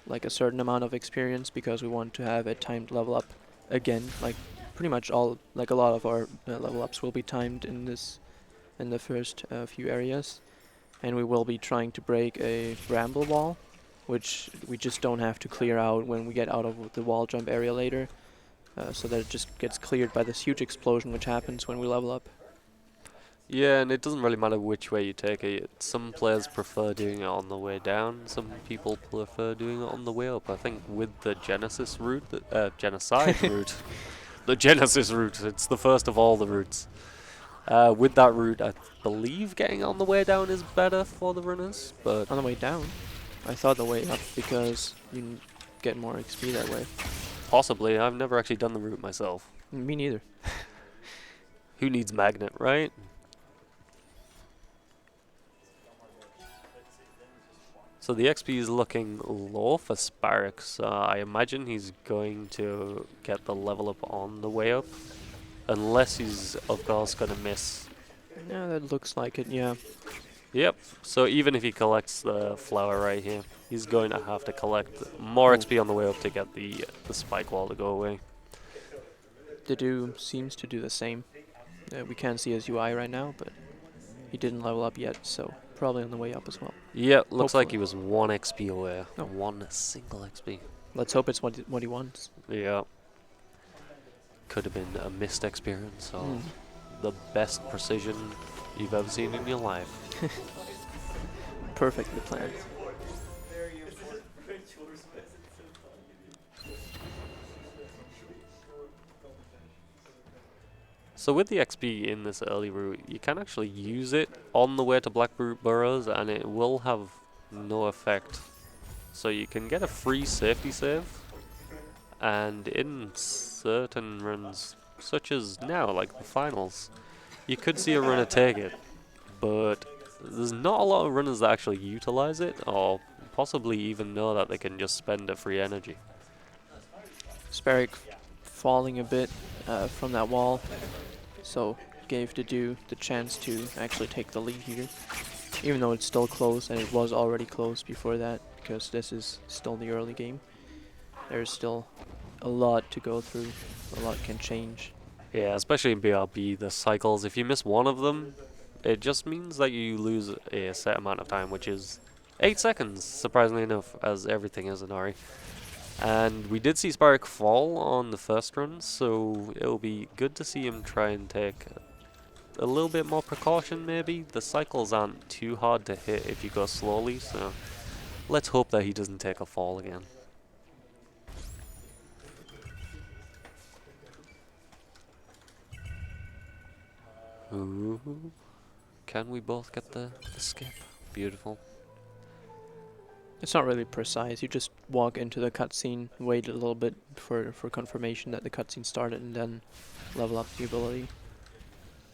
like a certain amount of experience because we want to have a timed level up again. Like pretty much all, like a lot of our level ups will be timed in the first few areas, and we will be trying to break a bramble wall, which we just don't have to clear out when we get out of the wall jump area later, so that it just gets cleared by this huge explosion which happens when we level up. Yeah, and it doesn't really matter which way you take it. Some players prefer doing it on the way down. Some people prefer doing it on the way up. I think with the Genesis route, genocide route, the Genesis route, it's the first of all the routes. With that route, I believe getting on the way down is better for the runners, but On the way down, I thought the way up because you get more XP that way. possibly. I've never actually done the route myself. Me neither. Who needs magnet, right? So the XP is looking low for Sparks. I imagine he's going to get the level up on the way up. Unless he's, of course, going to miss. Yeah, that looks like it, yeah. Yep. So even if he collects the flower right here, he's going to have to collect more XP on the way up to get the spike wall to go away. The Dew seems to do the same. We can't see his UI right now, but he didn't level up yet, so probably on the way up as well. Yeah, looks like Hopefully. he was 1 XP away. Oh. 1 single XP. Let's hope it's what he wants. Yeah. Could have been a missed experience or Mm. the best precision you've ever seen in your life. Perfectly planned. So with the XP in this early route, you can actually use it on the way to Black Burrows and it will have no effect. So you can get a free safety save, and in certain runs, such as now, like the finals, you could see a runner take it, but there's not a lot of runners that actually utilize it, or possibly even know that they can just spend a free energy. Spark falling a bit from that wall, so gave the Dew the chance to actually take the lead here. Even though it's still close, and it was already close before that, because this is still the early game. There's still a lot to go through, a lot can change. Yeah, especially in BRB, the cycles, if you miss one of them, it just means that you lose a set amount of time, which is 8 seconds, surprisingly enough, as everything is in Ori. And we did see Spark fall on the first run, so it'll be good to see him try and take a little bit more precaution maybe. The cycles aren't too hard to hit if you go slowly, so let's hope that he doesn't take a fall again. Ooh. Can we both get the skip? Beautiful. It's not really precise, you just walk into the cutscene, wait a little bit for confirmation that the cutscene started, and then level up the ability.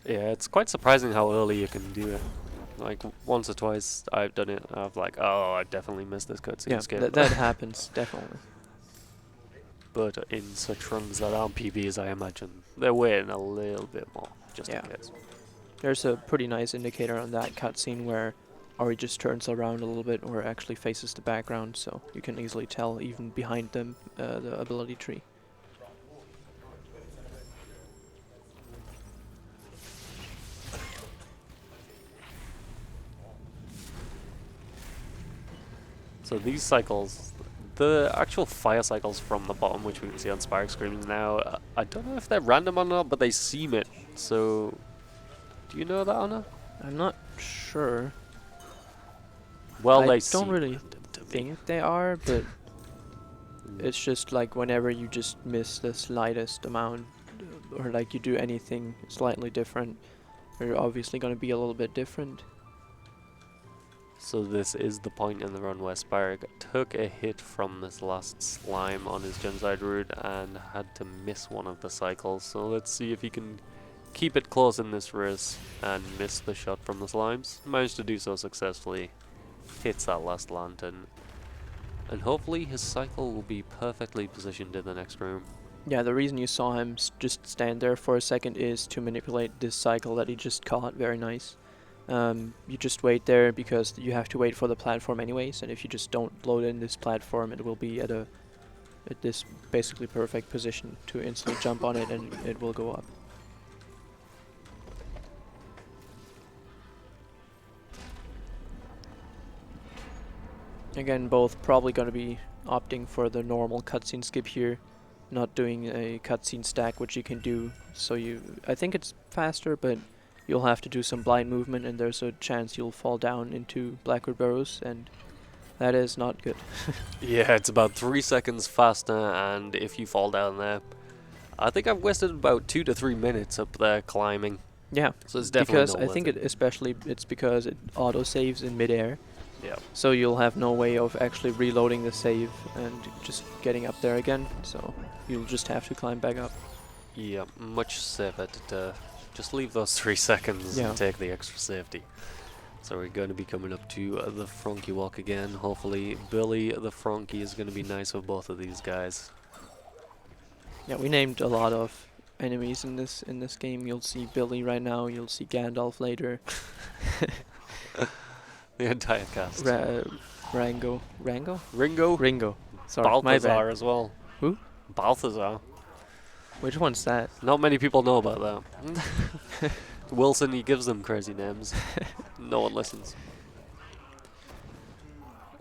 Yeah, it's quite surprising how early you can do it. Like once or twice I've done it. I've like, oh, I definitely missed this cutscene skip. that happens definitely. But in such runs that aren't PBs, I imagine they're waiting a little bit more, just in case. There's a pretty nice indicator on that cutscene where Ori just turns around a little bit or actually faces the background, so you can easily tell even behind them the ability tree. So these cycles, the actual fire cycles from the bottom, which we can see on Spark screens now, I don't know if they're random or not, but they seem it. So, do you know that, Anna? I'm not sure. Well, I they don't really think they are, but it's just like whenever you just miss the slightest amount, or like you do anything slightly different, they're obviously going to be a little bit different. So this is the point in the run where Spark took a hit from this last slime on his genocide route and had to miss one of the cycles. So let's see if he can keep it close in this race and miss the shot from the slimes. Managed to do so successfully. Hits that last lantern. And hopefully his cycle will be perfectly positioned in the next room. Yeah, the reason you saw him just stand there for a second is to manipulate this cycle that he just caught. Very nice. You just wait there because you have to wait for the platform anyways, and if you just don't load in this platform, it will be at this basically perfect position to instantly jump on it and it will go up. Again, both probably going to be opting for the normal cutscene skip here, not doing a cutscene stack, which you can do. So I think it's faster, but you'll have to do some blind movement, and there's a chance you'll fall down into Blackwood Burrows, and that is not good. Yeah, it's about 3 seconds faster, and if you fall down there, I think I've wasted about 2 to 3 minutes up there climbing. Yeah, So it's definitely because I think it's because it auto saves in midair. Yeah. So you'll have no way of actually reloading the save and just getting up there again. So you'll just have to climb back up. Yeah, much safer to just leave those 3 seconds and take the extra safety. So we're going to be coming up to the Frankie walk again. Hopefully Billy the Frankie is going to be nice with both of these guys. Yeah, we named a lot of enemies in this game. You'll see Billy right now. You'll see Gandalf later. The entire cast. Ringo. Ringo. Sorry, my Balthazar bad. as well. Who? Balthazar. Which one's that? Not many people know about that. Wilson, he gives them crazy names. No one listens.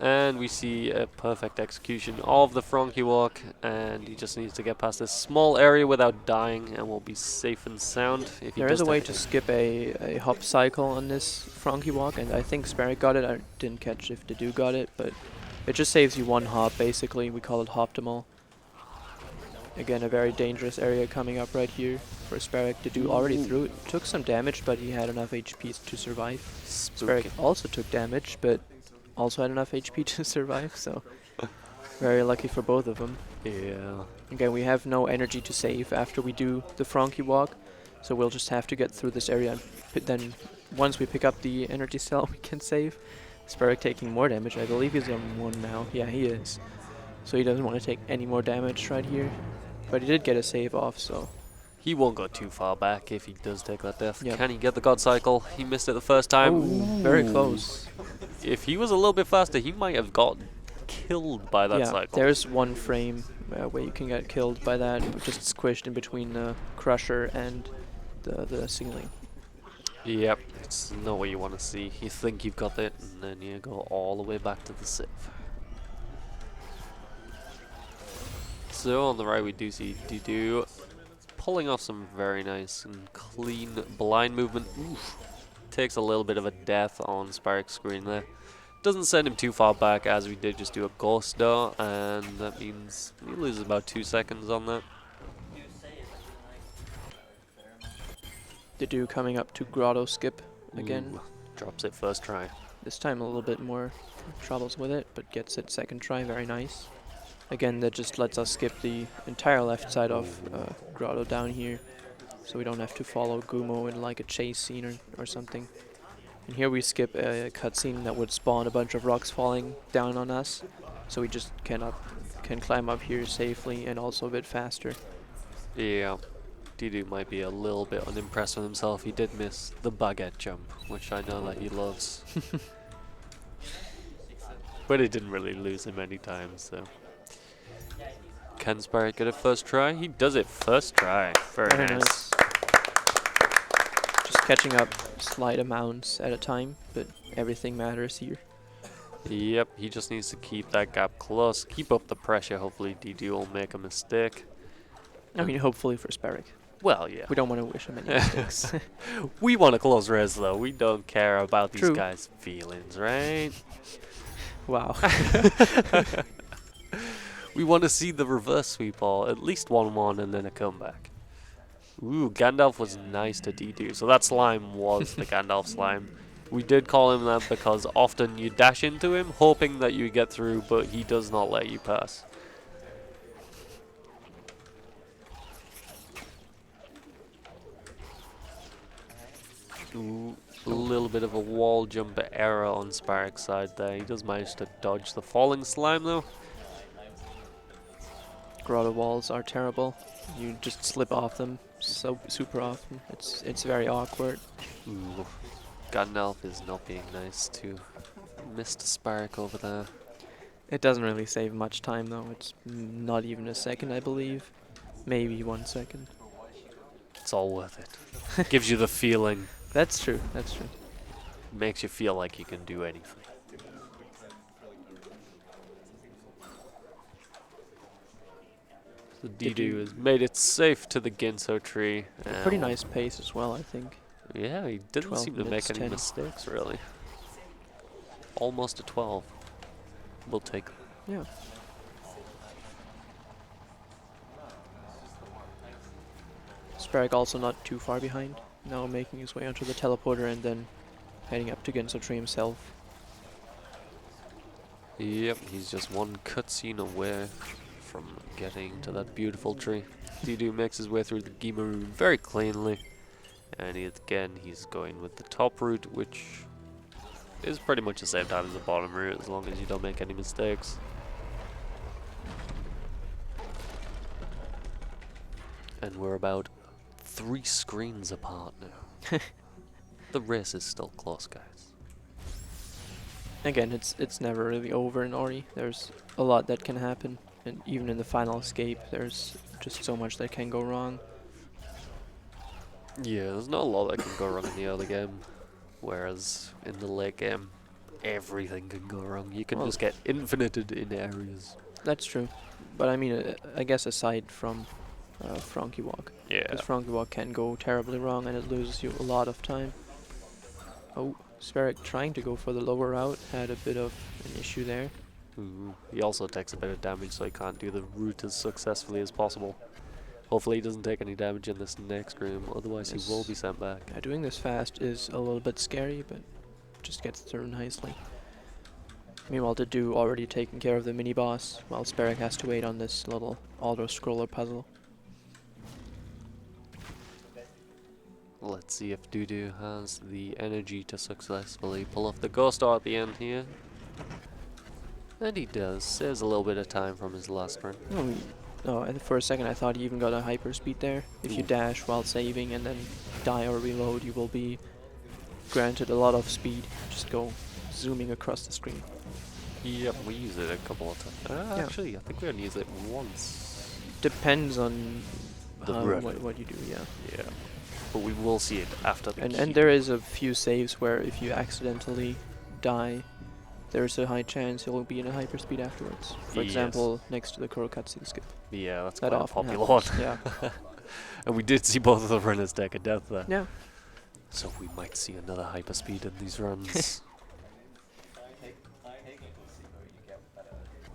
And we see a perfect execution of the Frankie walk, and he just needs to get past this small area without dying, and we'll be safe and sound. If he There does is a way that. to skip a hop cycle on this Frankie walk, and I think Sparrow got it. I didn't catch if Dedu got it, but it just saves you one hop, basically. We call it Hoptimal. Again, a very dangerous area coming up right here for Sparrow. Dedu already threw it. Took some damage, but he had enough HP to survive. Sparrow also took damage, but also had enough HP to survive, so very lucky for both of them. Yeah. Again, we have no energy to save after we do the Frankie walk, so we'll just have to get through this area, and then once we pick up the energy cell, we can save. Sparrow taking more damage. I believe he's on 1 now. Yeah, he is. So he doesn't want to take any more damage right here, but he did get a save off, so He won't go too far back if he does take that death. Yep. Can he get the God Cycle? He missed it the first time. Ooh, very close. If he was a little bit faster, he might have got killed by that cycle. There's one frame where you can get killed by that, just squished in between the crusher and the ceiling. Yep, it's not what you want to see. You think you've got it, and then you go all the way back to the save. So on the right we do see Dedu pulling off some very nice and clean blind movement. Oof. Takes a little bit of a death on Spark's screen there. Doesn't send him too far back, as we did just do a ghost door, and that means he loses about 2 seconds on that. Dedu coming up to Grotto skip again. Ooh, drops it first try. This time a little bit more troubles with it, but gets it second try, very nice. Again, that just lets us skip the entire left side of Grotto down here, so we don't have to follow Gumo in like a chase scene or something. And here we skip a cutscene that would spawn a bunch of rocks falling down on us, so we just can climb up here safely and also a bit faster. Yeah, Didu might be a little bit unimpressed with himself. He did miss the baguette jump, which I know that he loves. But it didn't really lose him any time, so. Can Sparrow get it first try? He does it first try. Very nice. Just catching up slight amounts at a time, but everything matters here. Yep, he just needs to keep that gap close, keep up the pressure. Hopefully DD will make a mistake. I mean, hopefully for Sparrow. Well, yeah. We don't want to wish him any mistakes. We want a close race, though. We don't care about these True. guys' feelings, right? Wow. We want to see the reverse sweep or at least 1-1 and then a comeback. Ooh, Gandalf was nice to D2. So that slime was the Gandalf slime. We did call him that because often you dash into him hoping that you get through, but he does not let you pass. Ooh, a little bit of a wall jump error on Spark's side there. He does manage to dodge the falling slime though. Grotto walls are terrible. You just slip off them so super often. It's very awkward. Ooh, Gandalf is not being nice to Mr. Spark over there. It doesn't really save much time though. It's not even a second, I believe. Maybe 1 second. It's all worth it. Gives you the feeling. That's true. That's true. Makes you feel like you can do anything. So Didu has made it safe to the Ginso tree. Pretty nice pace as well, I think. Yeah, he didn't seem to make any 10. mistakes, really. Almost a 12. We'll take them. Yeah. Spark also not too far behind. Now making his way onto the teleporter and then heading up to Ginso tree himself. Yep, he's just one cutscene away from getting to that beautiful tree. Didu makes his way through the Gimaroon very cleanly. And he's going with the top route, which is pretty much the same time as the bottom route, as long as you don't make any mistakes. And we're about 3 screens apart now. The race is still close, guys. Again, it's never really over in Ori. There's a lot that can happen, and even in the final escape, there's just so much that can go wrong. Yeah, there's not a lot that can go wrong in the early game, whereas in the late game, everything can go wrong. You can just get infinited in areas. That's true, but I mean, I guess aside from Frankie Walk, Yeah. because Frankie Walk can go terribly wrong and it loses you a lot of time. Oh, Sparrow trying to go for the lower route had a bit of an issue there. Ooh, he also takes a bit of damage, so he can't do the route as successfully as possible. Hopefully he doesn't take any damage in this next room, otherwise he will be sent back. Yeah, doing this fast is a little bit scary, but just gets through nicely. Meanwhile, Didu already taking care of the mini-boss, while Sparrow has to wait on this little auto-scroller puzzle. Let's see if Didu has the energy to successfully pull off the ghost star at the end here. And he does. Saves a little bit of time from his last run. Oh, and for a second I thought he even got a hyper speed there. If you dash while saving and then die or reload, you will be granted a lot of speed. Just go zooming across the screen. Yep, we use it a couple of times. Yeah. Actually, I think we only use it once. Depends on The run. what you do, yeah. Yeah. But we will see it after the And there is a few saves where if you accidentally die, there's a high chance you'll be in a hyperspeed afterwards. For example, next to the Kuro cutscene skip. Yeah, that's That quite a often popular one. happens, yeah. And we did see both of the runners take a death there. Yeah. So we might see another hyperspeed in these runs.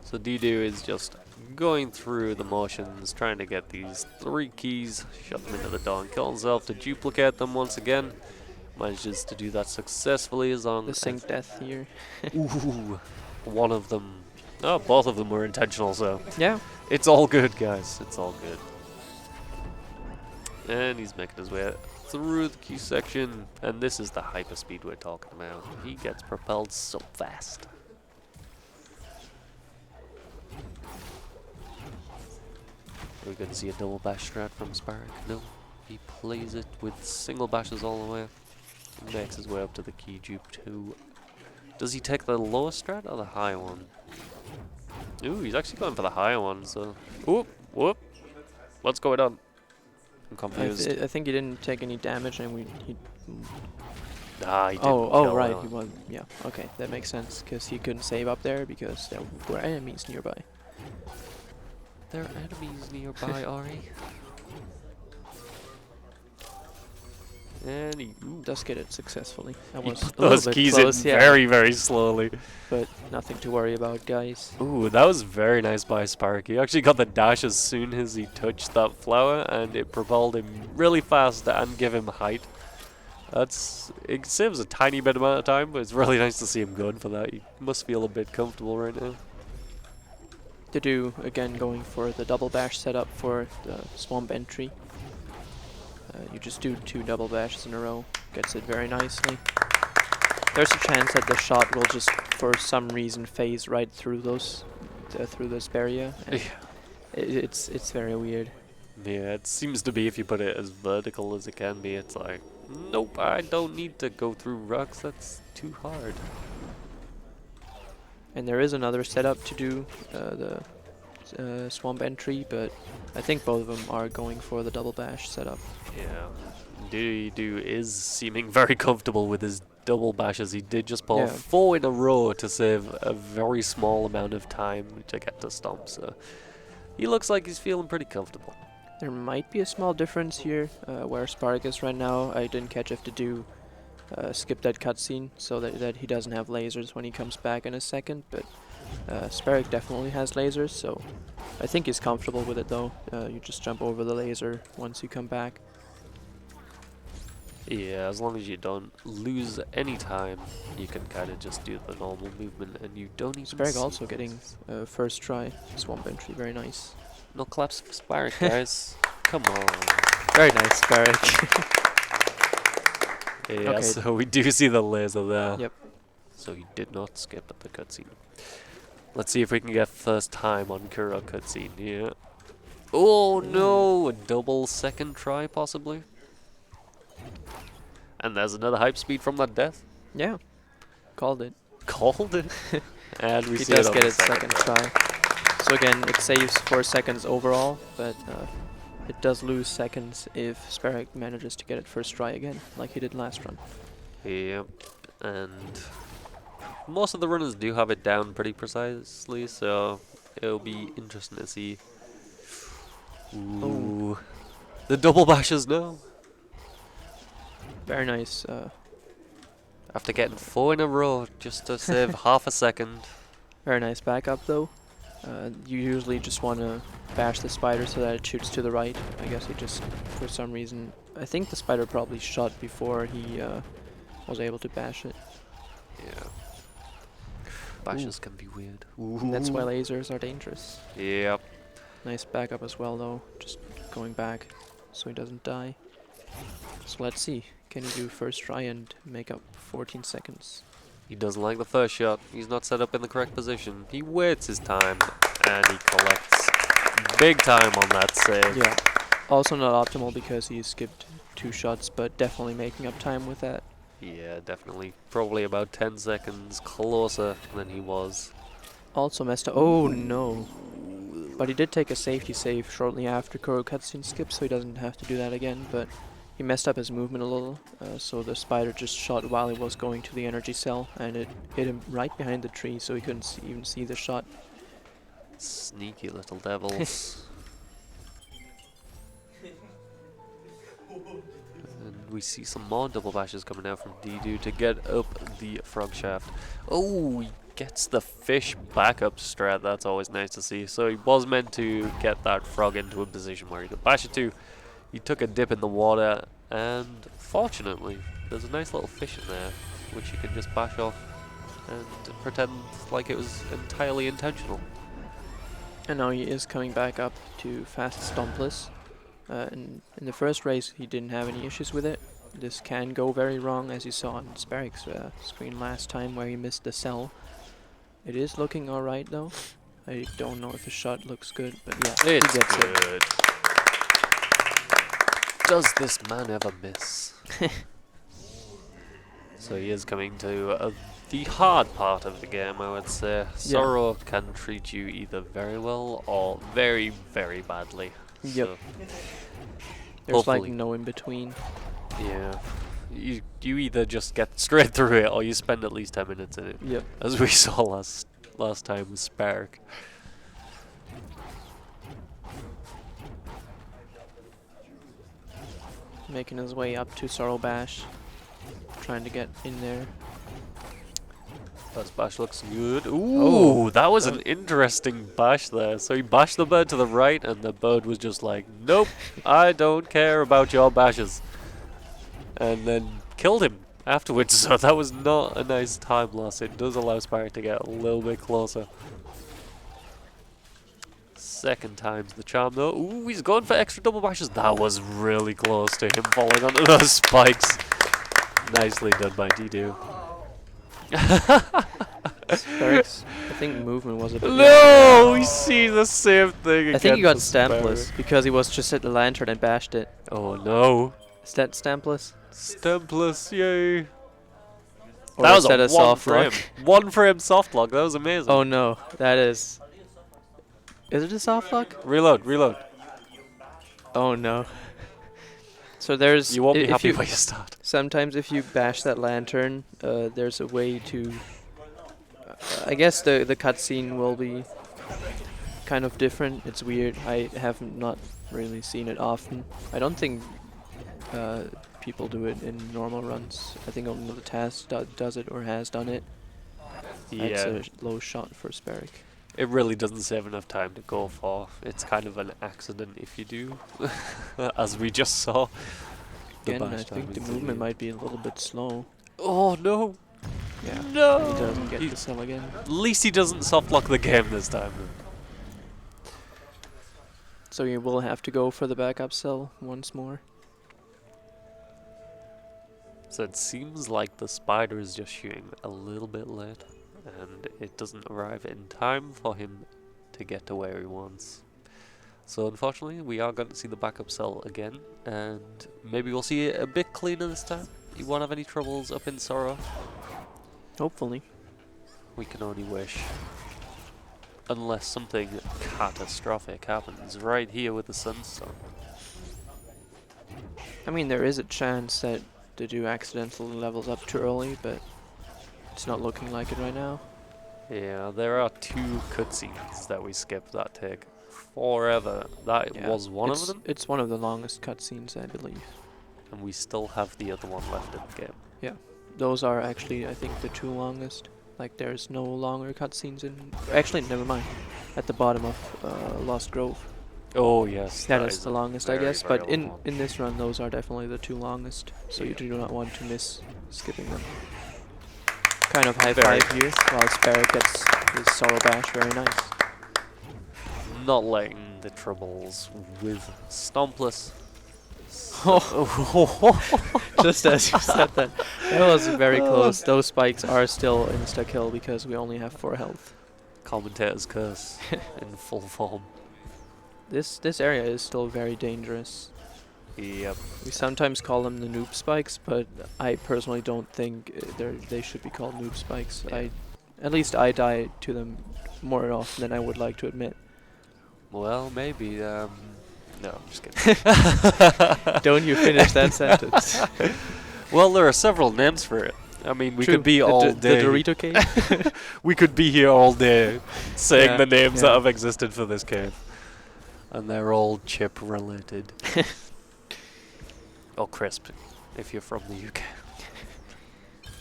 So Didu is just going through the motions, trying to get these 3 keys, shut them into the door and kill himself to duplicate them once again. Manages to do that successfully as long The sync death here. Ooh, one of them. Oh, both of them were intentional, so Yeah. it's all good, guys. It's all good. And he's making his way through the key section. And this is the hyperspeed we're talking about. He gets propelled so fast. Are we going to see a double bash strat from Spark? No. He plays it with single bashes all the way. Makes his way up to the key dupe 2. Does he take the lower strat or the high one? Ooh, he's actually going for the higher one, so... Whoop! Whoop! What's going on? I'm confused. I think he didn't take any damage, and he. Ah, he didn't Oh, kill right. anyone. He was. Yeah. Okay, that makes sense because he couldn't save up there because there were enemies nearby. There are enemies nearby, Ari. And he Does get it successfully. That he was put a little those bit keys close, in yeah, very, very slowly. but nothing to worry about, guys. Ooh, that was very nice by Spark. He actually got the dash as soon as he touched that flower, and it propelled him really fast and gave him height. It saves a tiny bit amount of time, but it's really nice to see him going for that. He must feel a bit comfortable right now. To do again, going for the double bash setup for the swamp entry. You just do 2 double bashes in a row. Gets it very nicely. There's a chance that the shot will just, for some reason, phase right through those, through this barrier. And it's very weird. Yeah, it seems to be if you put it as vertical as it can be, it's like, nope, I don't need to go through rocks, that's too hard. And there is another setup to do the swamp entry, but I think both of them are going for the double bash setup. Yeah, Do is seeming very comfortable with his double bashes. He did just pull 4 in a row to save a very small amount of time to get to stomp, so he looks like he's feeling pretty comfortable. There might be a small difference here where Spark is right now. I didn't catch if to do skip that cutscene so that he doesn't have lasers when he comes back in a second, but Spark definitely has lasers, so I think he's comfortable with it though. You just jump over the laser once you come back. Yeah, as long as you don't lose any time, you can kind of just do the normal movement and you don't even Spark see also getting first try swamp entry, very nice. No claps for Spark, guys. Come on. Very nice, Spark. Yeah, Okay. so we do see the laser there. Yep. So he did not skip at the cutscene. Let's see if we can get first time on Kuro cutscene. Yeah. Oh no! A double second try, possibly. And there's another hype speed from that death. Yeah, called it. Called it. And we He see does it on get the his second try. So again, it saves 4 seconds overall, but it does lose seconds if Sparrow manages to get it first try again, like he did last run. Yep. And most of the runners do have it down pretty precisely, so it'll be interesting to see. Ooh. The double bashes now. Very nice. After getting 4 in a row just to save half a second. Very nice backup though. You usually just want to bash the spider so that it shoots to the right. I guess he just, for some reason, I think the spider probably shot before he was able to bash it. Yeah. Bashes can be weird. And that's why lasers are dangerous. Yep. Nice backup as well though, just going back so he doesn't die. So let's see, can he do first try and make up 14 seconds? He doesn't like the first shot. He's not set up in the correct position. He waits his time and he collects big time on that save. Yeah, also not optimal because he skipped 2 shots, but definitely making up time with that. Yeah, definitely. Probably about 10 seconds closer than he was. Also messed up. Oh no. But he did take a safety save shortly after Kuro cutscene skip, so he doesn't have to do that again, but he messed up his movement a little, so the spider just shot while he was going to the energy cell, and it hit him right behind the tree, so he couldn't even see the shot. Sneaky little devils. And we see some more double bashes coming out from Didu to get up the frog shaft. Oh, he gets the fish backup strat. That's always nice to see. So he was meant to get that frog into a position where he could bash it to. He took a dip in the water, and fortunately, there's a nice little fish in there, which you can just bash off and pretend like it was entirely intentional. And now he is coming back up to fast stompless. In the first race, he didn't have any issues with it. This can go very wrong, as you saw on Sparik's screen last time, where he missed the cell. It is looking alright though. I don't know if his shot looks good, but yeah, It's he gets good. Does this man ever miss? So he is coming to the hard part of the game, I would say. Sorrow can treat you either very well or very, very badly. Yep. So There's like hopefully. no in between. Yeah. You either just get straight through it or you spend at least 10 minutes in it. Yep. As we saw last time with Spark. Making his way up to Sorrow Bash. Trying to get in there. First bash looks good. Ooh, that was an interesting bash there. So he bashed the bird to the right and the bird was just like, nope, I don't care about your bashes. And then killed him afterwards. So that was not a nice time loss. It does allow Spark to get a little bit closer. Second time's the charm though. Ooh, he's going for extra double bashes. That was really close to him falling onto those spikes. Nicely done by Dido. Sparik's, I think movement was a bit. No, we see the same thing again. I think he got for Spark. stampless because he was just at the lantern and bashed it. Oh no. Is that stampless? Stampless, yay. Or That is was that a a soft frame. lock? 1 frame soft lock, that was amazing. Oh no, that is. Is it a soft lock? Reload, reload. Oh no. So there's. You won't be if happy you, when you start. sometimes if you bash that lantern, there's a way to. I guess the cutscene will be kind of different. It's weird. I have not really seen it often. I don't think people do it in normal runs. I think only the task does it or has done it. That's Yeah, a low shot for Spark. it really doesn't save enough time to go for. It's kind of an accident if you do, as we just saw. The Again, I bash time think the is movement really- might be a little bit slow. Oh no! Yeah. No! He doesn't get He- the cell again. At least he doesn't soft lock the game this time. So you will have to go for the backup cell once more. So it seems like the spider is just shooting a little bit late, and it doesn't arrive in time for him to get to where he wants. So unfortunately, we are going to see the backup cell again, and maybe we'll see it a bit cleaner this time. You won't have any troubles up in Sorrow. Hopefully. We can only wish. Unless something catastrophic happens right here with the Sunstone. I mean, there is a chance that the dude accidentally levels up too early, but it's not looking like it right now. Yeah, there are 2 cutscenes that we skipped that take forever. That Yeah, was one of it's- them, It's one of the longest cutscenes, I believe. and we still have the other one left in the game. Those are actually, I think, the 2 longest. Like, there's no longer cutscenes in. Actually, never mind. At the bottom of Lost Grove. Oh yes, That is the longest, I very, guess. very But long in one. in this run, those are definitely the 2 longest. So you Yeah. do not want to miss skipping them. Kind of high Very five here, while Sparrow gets his Sorrow Bash. Very nice. Not letting the troubles with Stompless. Just as you said that. That was very close. Those spikes are still insta-kill because we only have 4 health. Commentator's curse in full form. This area is still very dangerous. Yep. We sometimes call them the noob spikes, but I personally don't think they should be called noob spikes. Yeah. At least I die to them more often than I would like to admit. Well, maybe. No, I'm just kidding. Don't you finish that sentence. Well, there are several names for it. I mean, we True, could be the all the day. Dorito cave. We could be here all day saying Yeah, the names that yeah. have existed for this cave. And they're all chip related. Or crisp, if you're from the UK.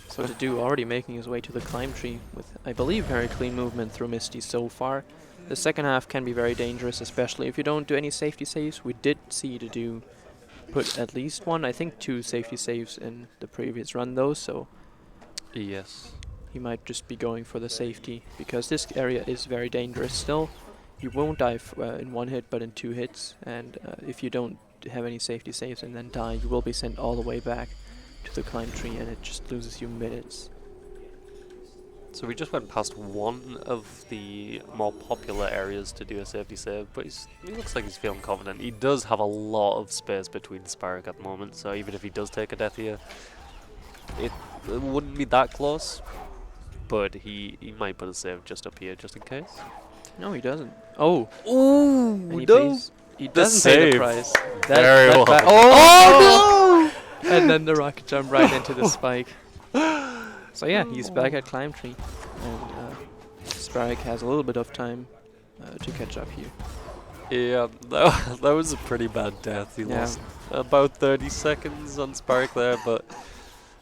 So the dude already making his way to the climb tree with, I believe, very clean movement through Misty so far. The second half can be very dangerous, especially if you don't do any safety saves. We did see the dude put at least 1, I think 2 safety saves in the previous run though, so Yes. he might just be going for the safety, because this area is very dangerous still. You won't die in 1 hit, but in 2 hits, and if you don't have any safety saves and then die, you will be sent all the way back to the climb tree, and it just loses you minutes. So we just went past one of the more popular areas to do a safety save, but he looks like he's feeling confident. He does have a lot of space between Spark at the moment, so even if he does take a death here, it wouldn't be that close, but he might put a save just up here just in case. No, he doesn't. Oh, Ooh, and he no! pays. He doesn't pay save. the price. Very well. Oh, no! And then the rocket jump right into the spike. So yeah, he's back at climb tree, and Spark has a little bit of time to catch up here. Yeah, that was a pretty bad death. He lost about 30 seconds on Spark there, but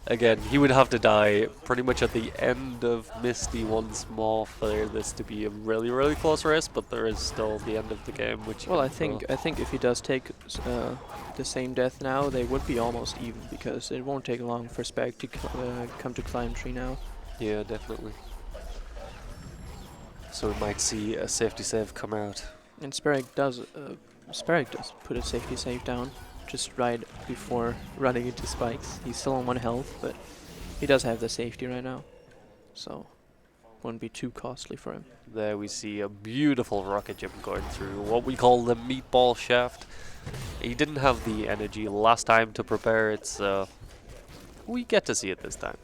again, he would have to die pretty much at the end of Misty once more for this to be a really, really close race, but there is still the end of the game, which... Well, I think if he does take the same death now, they would be almost even, because it won't take long for Spark to come to climb tree now. Yeah, definitely. So we might see a safety save come out. And Spark does put a safety save down just right before running into spikes. He's still on 1 health, but he does have the safety right now, so won't be too costly for him. There we see a beautiful rocket jump going through what we call the meatball shaft. He didn't have the energy last time to prepare it, so we get to see it this time.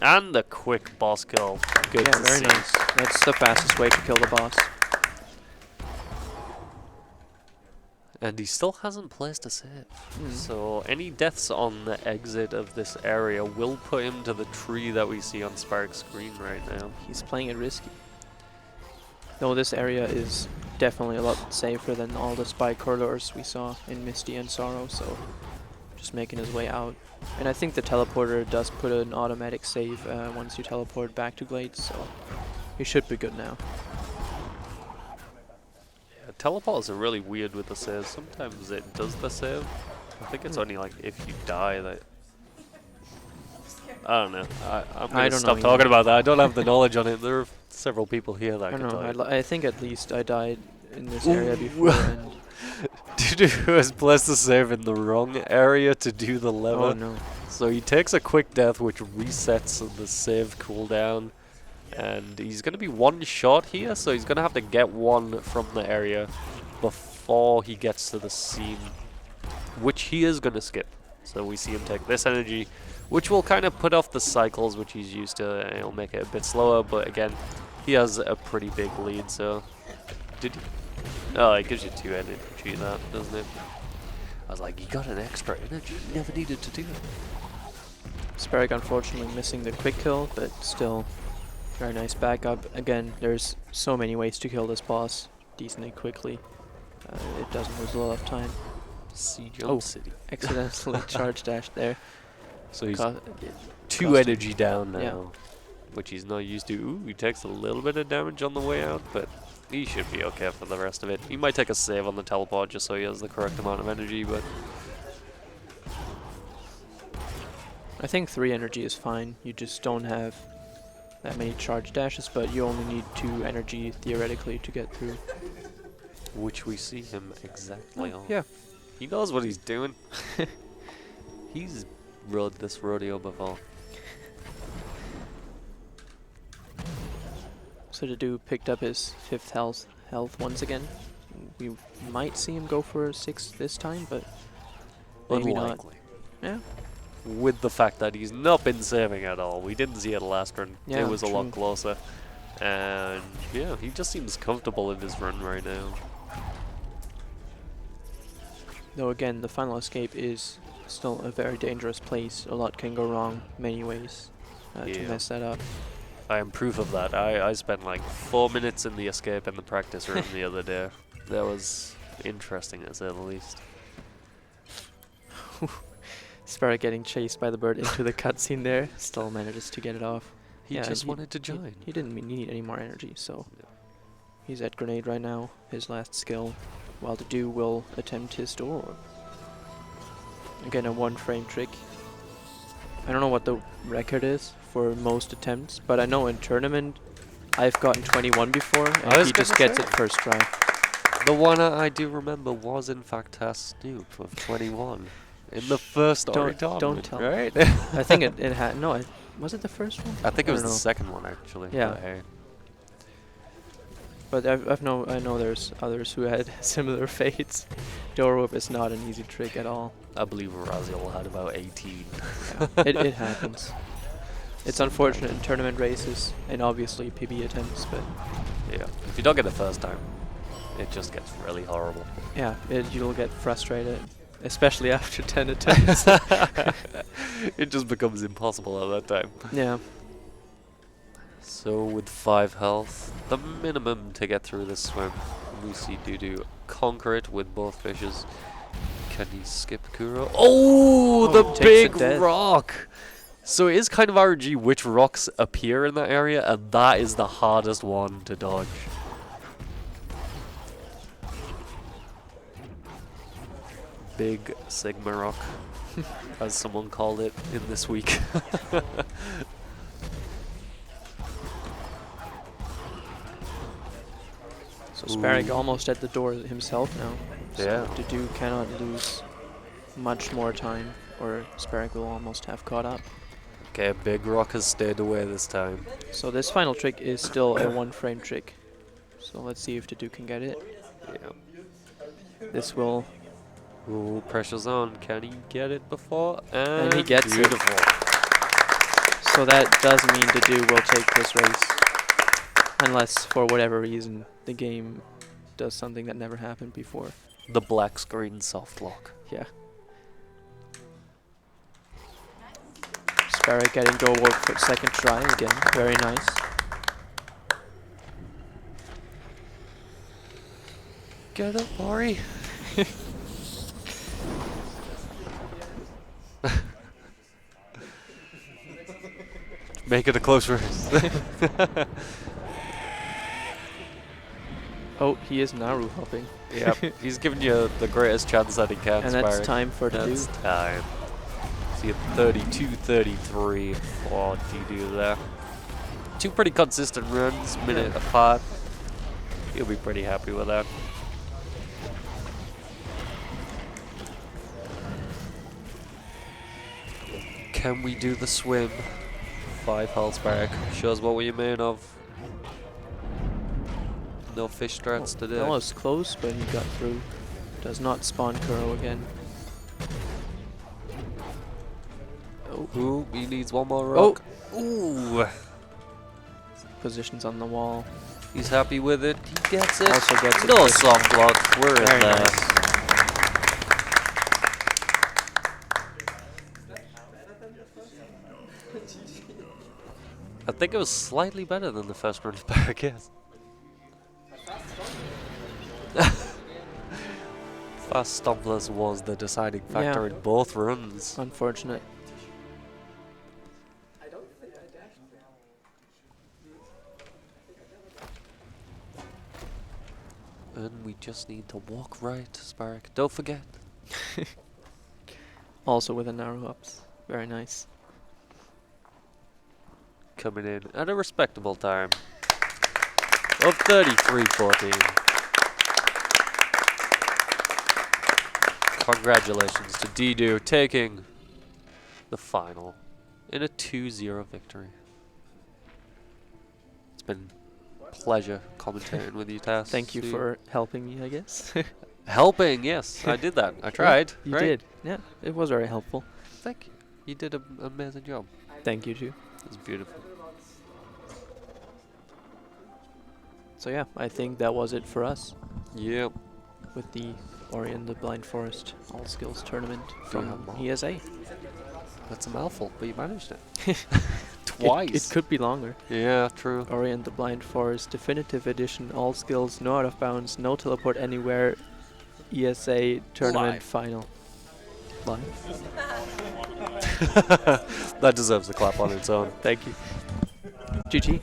And a quick boss kill. Good Yeah, to very see. nice. That's the fastest way to kill the boss. And he still hasn't placed a save. So any deaths on the exit of this area will put him to the tree that we see on Spark's screen right now. He's playing it risky. Though this area is definitely a lot safer than all the spike corridors we saw in Misty and Sorrow, so just making his way out. And I think the teleporter does put an automatic save once you teleport back to Glades, so he should be good now. Teleports are really weird with the save. Sometimes it does the save. I think it's only like if you die that... I don't know. I'm going to stop talking about that. I don't have the knowledge on it. There are several people here that I can don't tell know. you. I think at least I died in this area before. And Dude who has placed the save in the wrong area to do the lever. oh no. So he takes a quick death which resets the save cooldown. And he's going to be 1 shot here, so he's going to have to get 1 from the area before he gets to the scene, which he is going to skip. So we see him take this energy, which will kind of put off the cycles which he's used to, and it'll make it a bit slower, but again, he has a pretty big lead, so... Did he? Oh, it gives you 2 energy, that, doesn't it? I was like, you got an extra energy, you never needed to do it. Spark unfortunately missing the quick kill, but still very nice backup. Again, there's so many ways to kill this boss decently quickly. It doesn't lose a lot of time. Jump City. Accidentally charge dash there. So he's Co 2 energy down now, Yeah. which he's not used to. Ooh, he takes a little bit of damage on the way out, but he should be okay for the rest of it. He might take a save on the teleport just so he has the correct amount of energy, but... I think 3 energy is fine. You just don't have that many charge dashes, but you only need 2 energy theoretically to get through. Which we see him exactly on. Yeah. He knows what he's doing. He's rode this rodeo before. So the dude picked up his 5th health once again. We might see him go for 6 this time, but maybe not. Unlikely. Yeah. With the fact that he's not been saving at all. We didn't see it last run. Yeah, it was a lot true. closer. And yeah, he just seems comfortable in his run right now. Though again, the final escape is still a very dangerous place. A lot can go wrong many ways to mess that up. I am proof of that. I spent like 4 minutes in the escape in the practice room the other day. That was interesting, to say the least. Sparrow getting chased by the bird into the cutscene there. Still manages to get it off. He just wanted to join. He didn't need any more energy, so he's at grenade right now, his last skill, while the dude will attempt his door. Again, a 1-frame trick. I don't know what the record is for most attempts, but I know in tournament I've gotten 21 before, and he just gets it first try. The one I do remember was in fact Snoop of 21 in the first story Don't tournament, tell. right? I think it had no. Was it the first one? I think it was don't the know. second one actually. Yeah. But hey. But I know there's others who had similar fates. Door whip is not an easy trick at all. I believe Raziel had about 18. Yeah, it happens. It's So unfortunate in tournament races and obviously PB attempts, but yeah, if you don't get it first time, it just gets really horrible. yeah, you'll get frustrated, especially after 10 attempts. It just becomes impossible at that time. Yeah. So with 5 health, the minimum to get through this swim, we see Dudu conquer it with both fishes. Can he skip Kuro? Oh, the takes big it dead. rock! So it is kind of RNG which rocks appear in that area, and that is the hardest one to dodge. Big Sigma rock, as someone called it in this week. So Sparrow Ooh. almost at the door himself now. So Yeah. Dudu cannot lose much more time, or Sparrow will almost have caught up. Okay, Big Rock has stayed away this time. So this final trick is still a 1-frame trick. So let's see if Dudu can get it. Yeah. This will... Ooh, pressure's on. Can he get it before? And he gets it. beautiful. So that does mean Dudu will take this race. Unless, for whatever reason, the game does something that never happened before. The black screen soft lock. Yeah. Sparrow getting go work for second try again. Very nice. Get up, Maury. Make it a close race. Oh, he is Naru hopping. Yep, he's giving you the greatest chance that he can. And that's Sparrow. time for That's Dudu. time. See a 32-33 for Dudu there. 2 pretty consistent runs, minute apart. He'll be pretty happy with that. Can we do the swim? 5 health back. Shows what we're made of. No fish strats today. That was close, but he got through. Does not spawn Kuro again. Oh, Ooh, he needs one more rock. Ooh. positions on the wall. He's happy with it. He gets it. Also gets it. No soft block. We're in Very there. nice. I think it was slightly better than the first run back, I guess. Fast Stompless was the deciding factor Yeah. in both runs. Unfortunate. And we just need to walk right, Spark. Don't forget. Also with a narrow ups. Very nice. Coming in at a respectable time of 33-14. Congratulations to Didu taking the final in a 2-0 victory. It's been a pleasure commentating with you, Tass. Thank you for helping me, I guess. helping. Yes, I did that. I tried. You right? did. Yeah, it was very helpful. Thank you. You did an amazing job. Thank you too. It's beautiful. So yeah, I think that was it for us Yep. with the Ori and the Blind Forest All Skills Tournament from Yeah. ESA. That's a mouthful, but you managed it. Twice. It could be longer. Yeah, true. Ori and the Blind Forest Definitive Edition, all skills, no out of bounds, no teleport anywhere, ESA tournament Live. final. Live. That deserves a clap on its own. Thank you. GG.